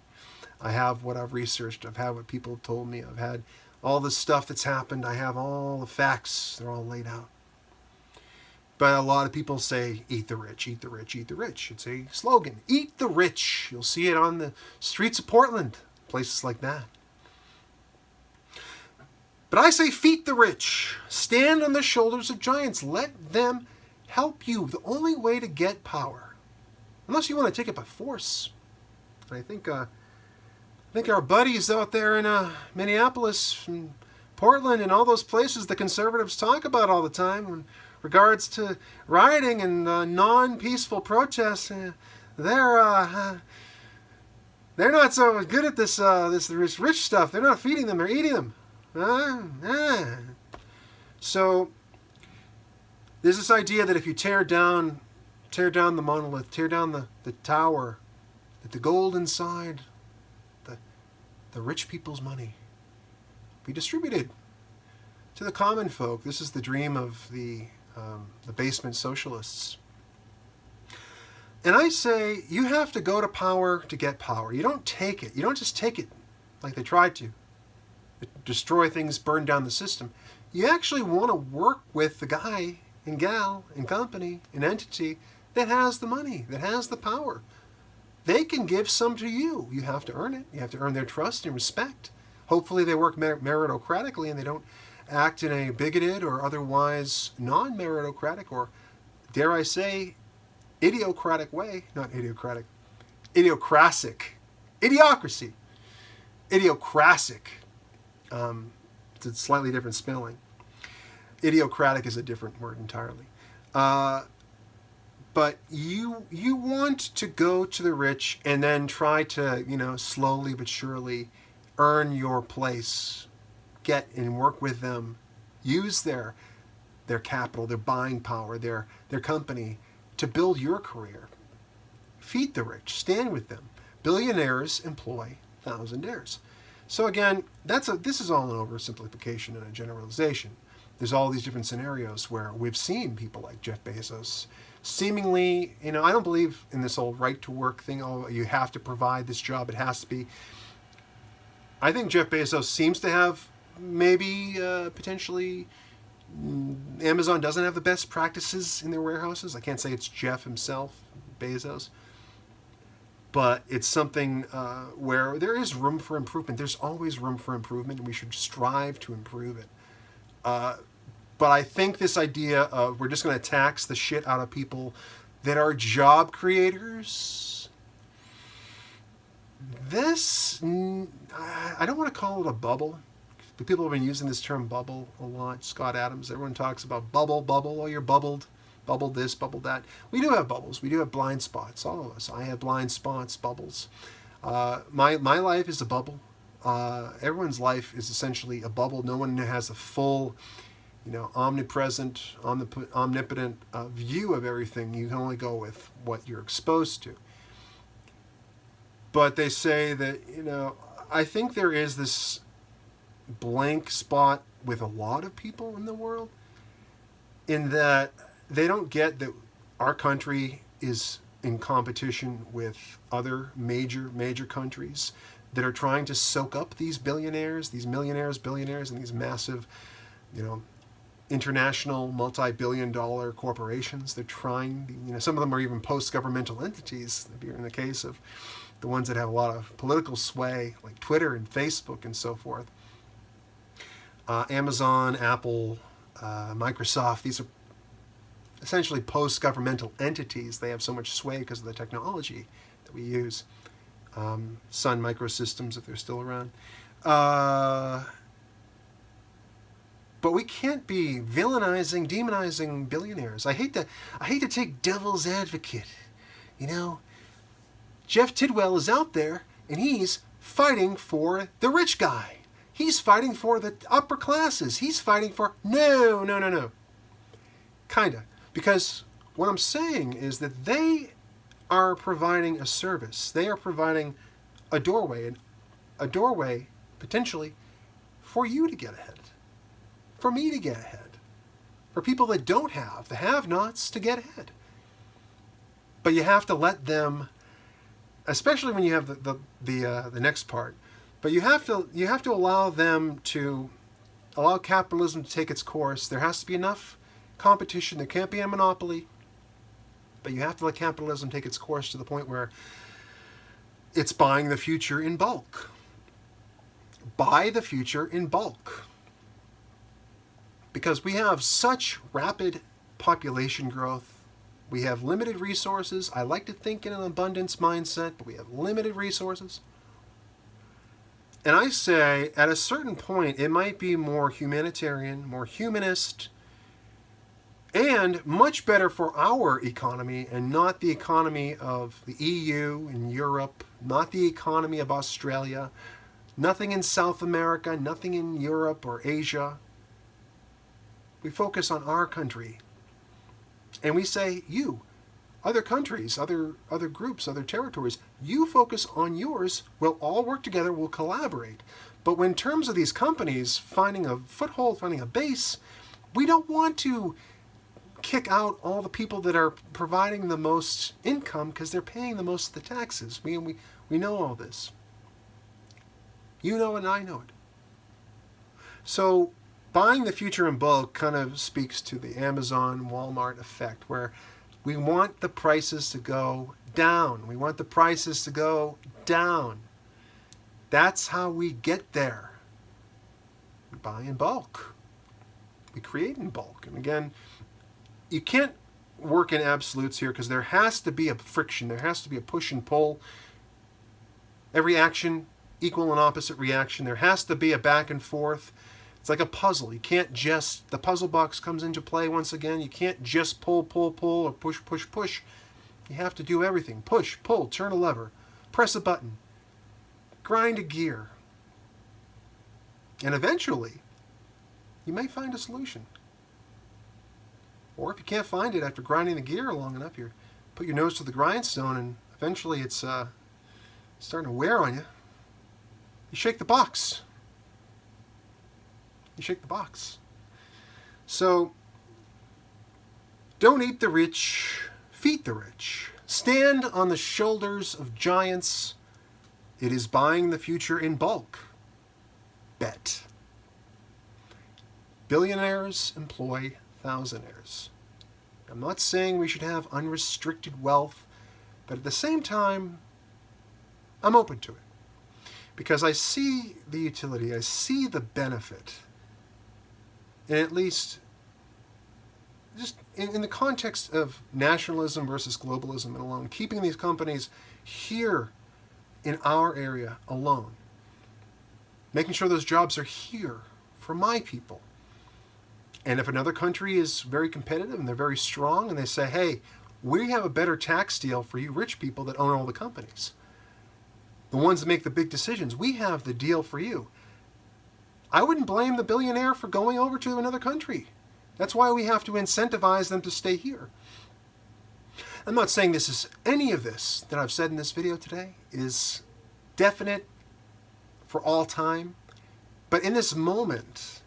I have what I've researched. I've had what people have told me. I've had all the stuff that's happened. I have all the facts. They're all laid out. But a lot of people say, eat the rich, eat the rich, eat the rich. It's a slogan. Eat the rich. You'll see it on the streets of Portland, places like that. But I say, feed the rich. Stand on the shoulders of giants. Let them help you. The only way to get power, unless you want to take it by force. I think our buddies out there in Minneapolis and Portland and all those places the conservatives talk about all the time in regards to rioting and non-peaceful protests, they're not so good at this rich stuff. They're not feeding them. They're eating them. So there's this idea that if you tear down the monolith, tear down the tower, that the gold inside, the rich people's money, be distributed to the common folk. This is the dream of the basement socialists. And I say, you have to go to power to get power. You don't take it. You don't just take it like they tried to. Destroy things, burn down the system. You actually want to work with the guy and gal and company and entity that has the money, that has the power. They can give some to you. You have to earn it. You have to earn their trust and respect. Hopefully they work meritocratically and they don't act in a bigoted or otherwise non-meritocratic or, dare I say, idiocratic way. Not idiocratic. Idiocratic. Idiocracy. Idiocratic. It's a slightly different spelling. Idiocratic is a different word entirely. But you want to go to the rich and then try to, slowly but surely earn your place. Get and work with them. Use their capital, their buying power, their company to build your career. Feed the rich. Stand with them. Billionaires employ thousandaires. So again, this is all an oversimplification and a generalization. There's all these different scenarios where we've seen people like Jeff Bezos seemingly, I don't believe in this whole right to work thing. Oh, you have to provide this job. It has to be. I think Jeff Bezos seems to have maybe potentially Amazon doesn't have the best practices in their warehouses. I can't say it's Jeff himself, Bezos. But it's something where there is room for improvement. There's always room for improvement, and we should strive to improve it. But I think this idea of we're just going to tax the shit out of people that are job creators, this, I don't want to call it a bubble. But people have been using this term bubble a lot. Scott Adams, everyone talks about bubble, oh, you're bubbled, bubble this, bubble that. We do have bubbles. We do have blind spots, all of us. I have blind spots, bubbles. My life is a bubble. Everyone's life is essentially a bubble. No one has a full, omnipresent, omnipotent view of everything. You can only go with what you're exposed to. But they say that, I think there is this blank spot with a lot of people in the world, in that they don't get that our country is in competition with other major countries that are trying to soak up these billionaires, these millionaires, billionaires, and these massive, international multi-billion-dollar corporations. They're trying, some of them are even post-governmental entities, in the case of the ones that have a lot of political sway, like Twitter and Facebook and so forth. Amazon, Apple, Microsoft, these are essentially post-governmental entities. They have so much sway because of the technology that we use. Sun Microsystems, if they're still around. But we can't be villainizing, demonizing billionaires. I hate to take devil's advocate. Jeff Tidwell is out there and he's fighting for the rich guy. He's fighting for the upper classes. He's fighting for... No. Kinda. Because what I'm saying is that they are providing a service. They are providing a doorway, potentially, for you to get ahead. For me to get ahead. For people that don't have, the have-nots, to get ahead. But you have to let them, especially when you have the next part, but you have to allow them to allow capitalism to take its course. There has to be enough competition. There can't be a monopoly. But you have to let capitalism take its course to the point where it's buying the future in bulk. Buy the future in bulk. Because we have such rapid population growth. We have limited resources. I like to think in an abundance mindset, but we have limited resources. And I say, at a certain point, it might be more humanitarian, more humanist, and much better for our economy and not the economy of the EU and Europe, not the economy of Australia, nothing in South America, nothing in Europe or Asia. We focus on our country. And we say, you, other countries, other groups, other territories, you focus on yours, we'll all work together, we'll collaborate. But when in terms of these companies finding a foothold, finding a base, we don't want to kick out all the people that are providing the most income because they're paying the most of the taxes. We know all this. You know it and I know it. So buying the future in bulk kind of speaks to the Amazon, Walmart effect, where we want the prices to go down. We want the prices to go down. That's how we get there. We buy in bulk. We create in bulk. And again, you can't work in absolutes here because there has to be a friction. There has to be a push and pull. Every action, equal and opposite reaction. There has to be a back and forth. It's like a puzzle. You can't just, the puzzle box comes into play once again. You can't just pull, or push. You have to do everything. Push, pull, turn a lever, press a button, grind a gear. And eventually, you may find a solution. Or if you can't find it after grinding the gear long enough, you put your nose to the grindstone and eventually it's starting to wear on you. You shake the box. So, don't eat the rich, feed the rich. Stand on the shoulders of giants. It is buying the future in bulk. Bet. Billionaires employ thousandaires. I'm not saying we should have unrestricted wealth, but at the same time, I'm open to it. Because I see the utility, I see the benefit in at least just in the context of nationalism versus globalism and alone, keeping these companies here in our area alone, making sure those jobs are here for my people. And if another country is very competitive and they're very strong and they say, hey, we have a better tax deal for you rich people that own all the companies, the ones that make the big decisions, we have the deal for you. I wouldn't blame the billionaire for going over to another country. That's why we have to incentivize them to stay here. I'm not saying this is any of this that I've said in this video today is definite for all time. But in this moment,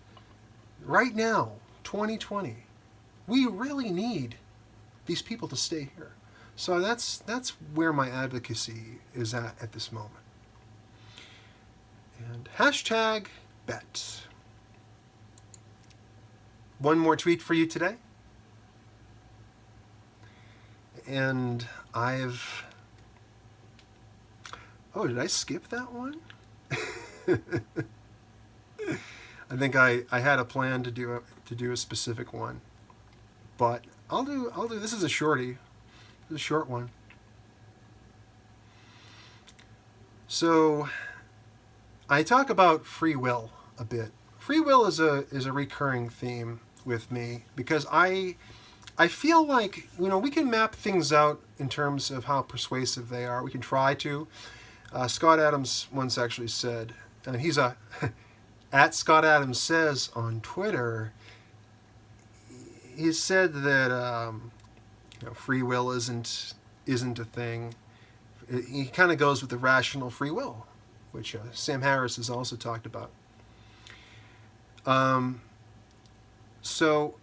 right now, 2020, we really need these people to stay here. So that's where my advocacy is at this moment. And hashtag bet. One more tweet for you today. And oh, did I skip that one? I think I had a plan to do a specific one, but I'll do this is a shorty, this is a short one. So I talk about free will a bit. Free will is a recurring theme with me because I feel like, you know, we can map things out in terms of how persuasive they are. We can try to. Scott Adams once actually said, and he's at Scott Adams Says on Twitter, he said that free will isn't a thing. He kind of goes with the rational free will, which Sam Harris has also talked about. So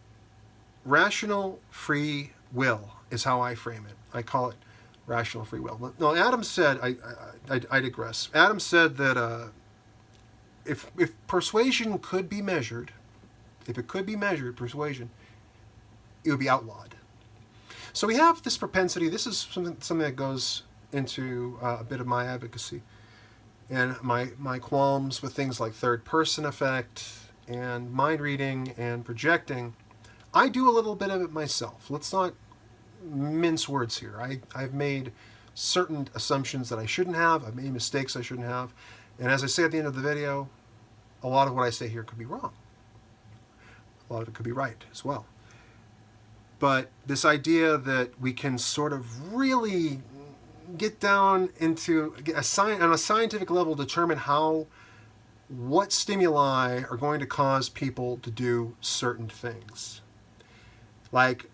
rational free will is how I frame it. I call it rational free will. No, Adams said, I digress. Adams said that if persuasion could be measured, persuasion, it would be outlawed. So we have this propensity. This is something that goes into a bit of my advocacy and my qualms with things like third person effect and mind reading and projecting. I do a little bit of it myself. Let's not mince words here. I've made certain assumptions that I shouldn't have. I've made mistakes I shouldn't have. And as I say at the end of the video, a lot of what I say here could be wrong. A lot of it could be right as well. But this idea that we can sort of really get down into on a scientific level, determine what stimuli are going to cause people to do certain things. Like,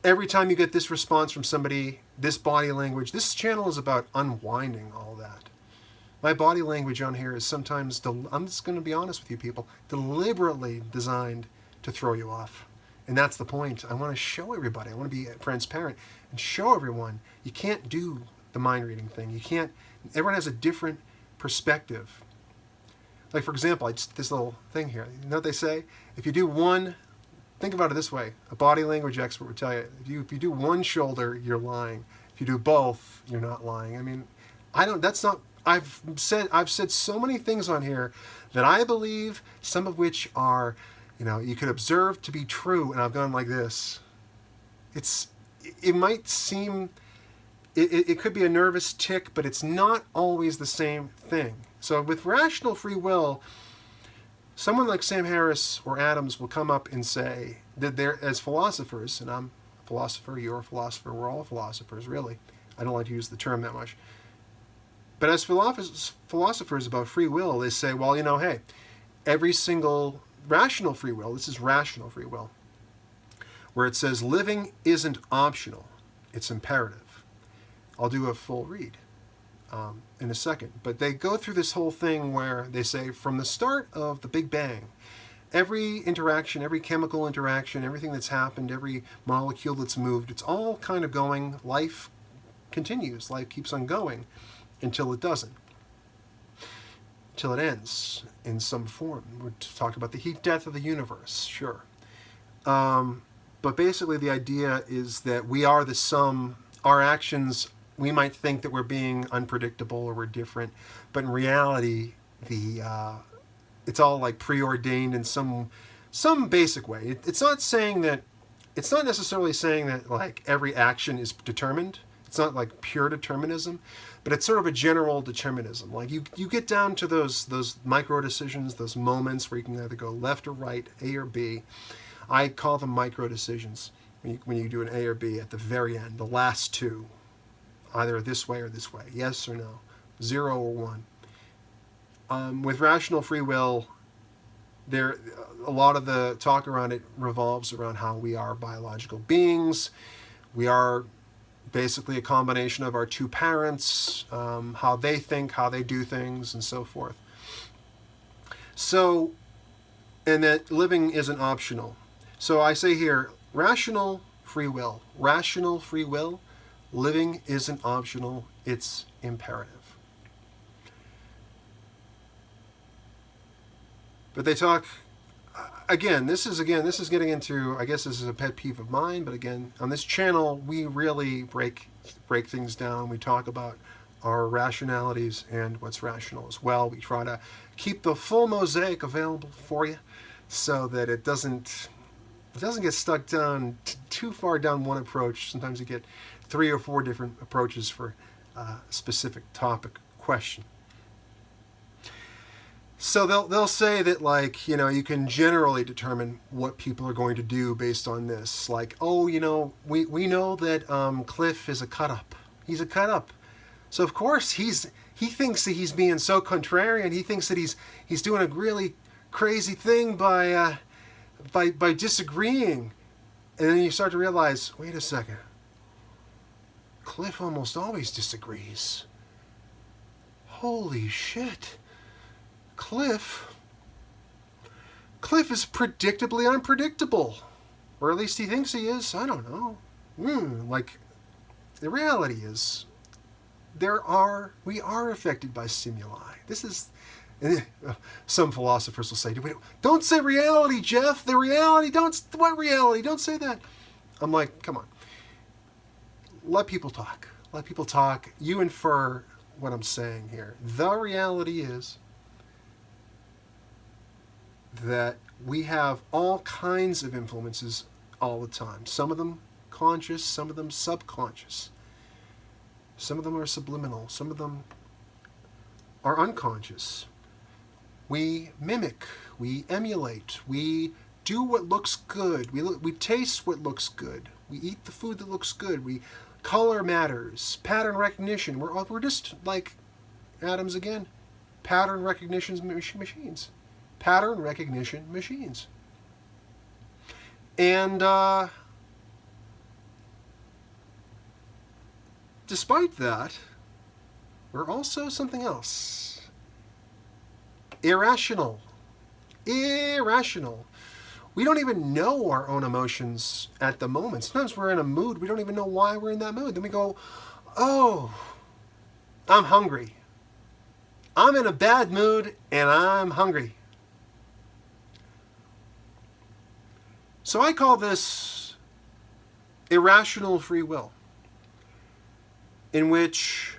every time you get this response from somebody, this body language, this channel is about unwinding all that. My body language on here is sometimes, I'm just going to be honest with you people, deliberately designed to throw you off. And that's the point. I want to show everybody. I want to be transparent and show everyone you can't do the mind reading thing. You can't, everyone has a different perspective. Like, for example, this little thing here. You know what they say? If you do one, think about it this way. A body language expert would tell you, if you do one shoulder, you're lying. If you do both, you're not lying. I mean, I've said so many things on here that I believe, some of which are, you could observe to be true, and I've gone like this. It might seem, it could be a nervous tick, but it's not always the same thing. So with rational free will, someone like Sam Harris or Adams will come up and say that they're, as philosophers, and I'm a philosopher, you're a philosopher, we're all philosophers, really. I don't like to use the term that much. But as philosophers about free will, they say, well, hey, every single rational free will, this is rational free will, where it says living isn't optional, it's imperative. I'll do a full read in a second. But they go through this whole thing where they say from the start of the Big Bang, every interaction, every chemical interaction, everything that's happened, every molecule that's moved, it's all kind of going, life continues, life keeps on going until it doesn't. Until it ends in some form. We talked about the heat death of the universe, sure. But basically the idea is that we are the sum, our actions, we might think that we're being unpredictable or we're different, but in reality, it's all like preordained in some basic way. It's not saying that it's not necessarily saying that like every action is determined. It's not like pure determinism, but it's sort of a general determinism. Like you get down to those micro decisions, those moments where you can either go left or right, A or B. I call them micro decisions when you do an A or B at the very end, the last two, either this way or this way, yes or no, 0 or 1. With rational free will, there a lot of the talk around it revolves around how we are biological beings. We are basically a combination of our two parents, how they think, how they do things, and so forth. So, and that living isn't optional. So I say here, rational free will. Rational free will, living isn't optional, it's imperative. But they talk, again, this is getting into, I guess this is a pet peeve of mine, but again, on this channel, we really break things down. We talk about our rationalities and what's rational as well. We try to keep the full mosaic available for you so that it doesn't get stuck down too far down one approach. Sometimes you get 3 or 4 different approaches for a specific topic question. So they'll say that, like, you know, you can generally determine what people are going to do based on this. Like, oh, you know, we know that Cliff is a cut-up. He's a cut-up. So of course he thinks that he's being so contrarian. He thinks that he's doing a really crazy thing by disagreeing. And then you start to realize, wait a second. Cliff almost always disagrees. Holy shit. Cliff is predictably unpredictable. Or at least he thinks he is. I don't know. Like, the reality is, we are affected by stimuli. This is, some philosophers will say, don't say reality, Jeff. The reality, what reality? Don't say that. I'm like, come on. Let people talk. Let people talk. You infer what I'm saying here. The reality is that we have all kinds of influences all the time. Some of them conscious, some of them subconscious. Some of them are subliminal, some of them are unconscious. We mimic, we emulate, we do what looks good, we taste what looks good, we eat the food that looks good, color matters, pattern recognition. We're just like Adams again, pattern recognition machines. Pattern recognition machines. And despite that, we're also something else. Irrational. Irrational. We don't even know our own emotions at the moment. Sometimes we're in a mood, we don't even know why we're in that mood. Then we go, oh, I'm hungry. I'm in a bad mood and I'm hungry. So I call this irrational free will, in which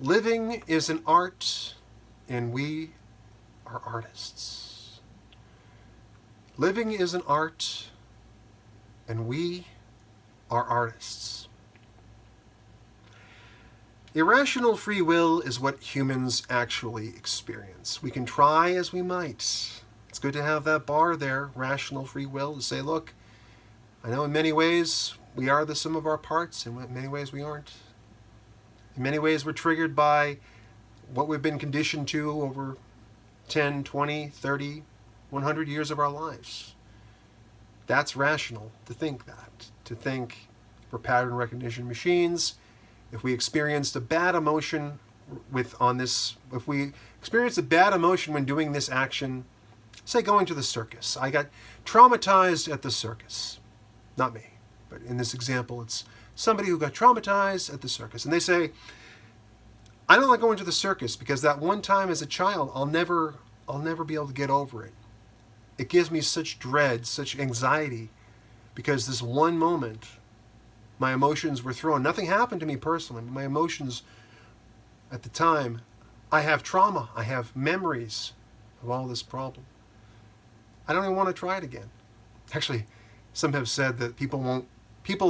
living is an art and we are artists. Living is an art and we are artists. Irrational free will is what humans actually experience. We can try as we might. It's good to have that bar there, rational free will, to say, look, I know in many ways we are the sum of our parts, and in many ways we aren't. In many ways we're triggered by what we've been conditioned to over 10, 20, 30, 100 years of our lives. That's rational to think that. To think we're pattern recognition machines. If we experienced a bad emotion if we experienced a bad emotion when doing this action, say going to the circus. I got traumatized at the circus. Not me, but in this example, it's somebody who got traumatized at the circus. And they say, I don't like going to the circus because that one time as a child, I'll never be able to get over it. It gives me such dread, such anxiety, because this one moment, my emotions were thrown. Nothing happened to me personally. My emotions at the time, I have trauma. I have memories of all this problem. I don't even want to try it again. Actually, Some have said that people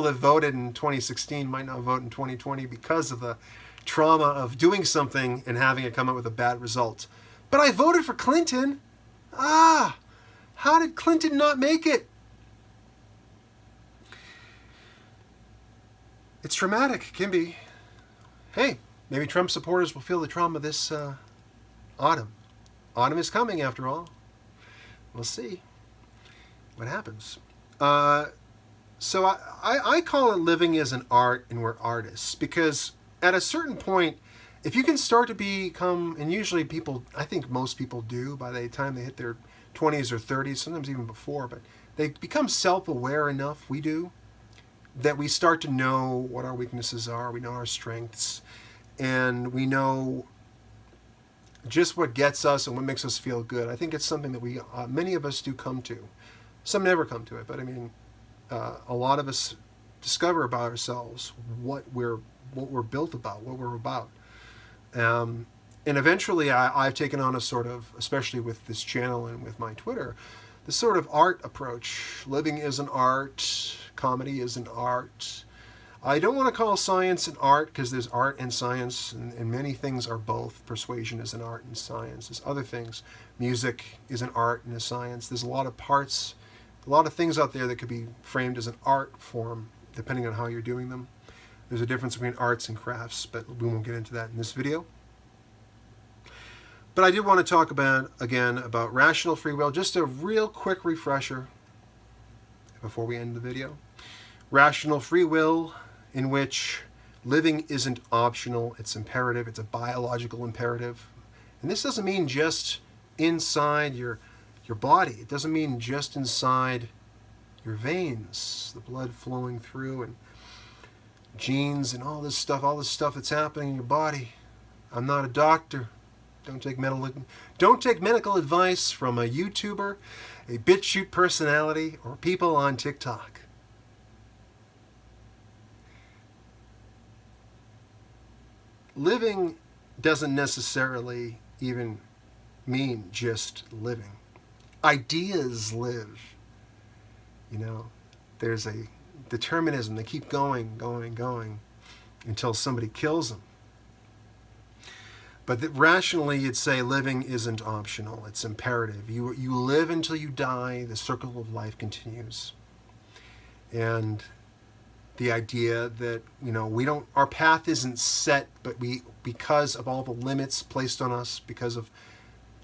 that voted in 2016 might not vote in 2020 because of the trauma of doing something and having it come out with a bad result. But I voted for Clinton. How did Clinton not make it? It's traumatic, it can be. Hey, maybe Trump supporters will feel the trauma this autumn. Autumn is coming, after all. We'll see what happens. So I call it living as an art, and we're artists, because at a certain point, if you can start to become, and usually people, I think most people do by the time they hit their 20s or 30s, sometimes even before, but they become self-aware enough, we do, that we start to know what our weaknesses are, we know our strengths, and we know just what gets us and what makes us feel good. I think it's something that we, many of us do come to. Some never come to it, but I mean, a lot of us discover about ourselves what we're built about, what we're about. And eventually I've taken on a sort of, especially with this channel and with my Twitter, this sort of art approach. Living is an art, comedy is an art. I don't want to call science an art because there's art and science, and many things are both. Persuasion is an art and science. There's other things. Music is an art and a science. There's a lot of parts, a lot of things out there that could be framed as an art form, depending on how you're doing them. There's a difference between arts and crafts, but we won't get into that in this video. But I did want to talk about, again, about rational free will. Just a real quick refresher before we end the video. Rational free will, in which living isn't optional, it's imperative, it's a biological imperative. And this doesn't mean just inside your body. It doesn't mean just inside your veins, the blood flowing through, and genes and all this stuff that's happening in your body. I'm not a doctor. Don't take medical advice from a YouTuber, a BitChute personality, or people on TikTok. Living doesn't necessarily even mean just living. Ideas live. You know, there's a determinism. They keep going until somebody kills them. But rationally, you'd say living isn't optional. It's imperative. You live until you die. The circle of life continues. And the idea that, you know, our path isn't set, but because of all the limits placed on us, because of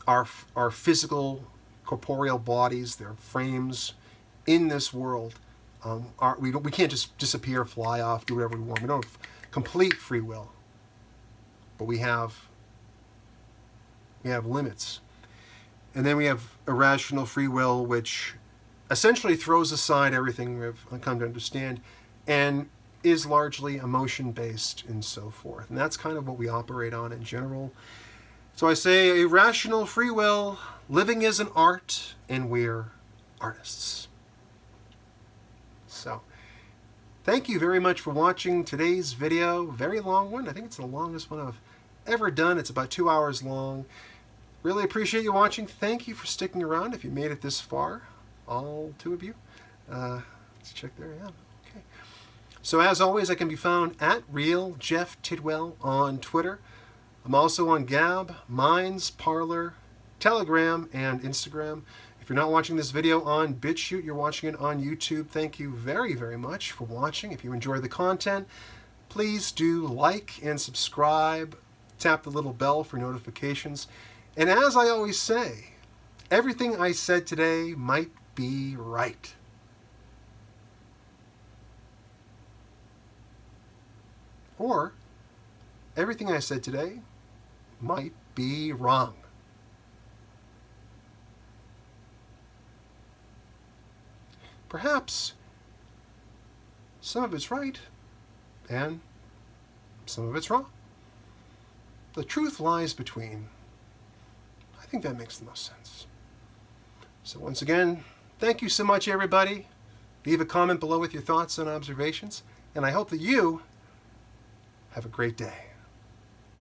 our physical, corporeal bodies, their frames in this world, we can't just disappear, fly off, do whatever we want. We don't have complete free will, but we have limits. And then we have irrational free will, which essentially throws aside everything we've come to understand and is largely emotion-based and so forth. And that's kind of what we operate on in general. So I say irrational free will, living is an art, and we're artists. So, thank you very much for watching today's video. Very long one. I think it's the longest one I've ever done. It's about 2 hours long. Really appreciate you watching. Thank you for sticking around if you made it this far. All two of you. Let's check there. Yeah. Okay. So as always, I can be found at Real Jeff Tidwell on Twitter. I'm also on Gab, Minds, Parler, Telegram, and Instagram. If you're not watching this video on BitChute, you're watching it on YouTube. Thank you very, very much for watching. If you enjoy the content, please do like and subscribe. Tap the little bell for notifications. And as I always say, everything I said today might be right. Or everything I said today might be wrong. Perhaps some of it's right and some of it's wrong. The truth lies between. I think that makes the most sense. So once again, thank you so much, everybody. Leave a comment below with your thoughts and observations, and I hope that you have a great day.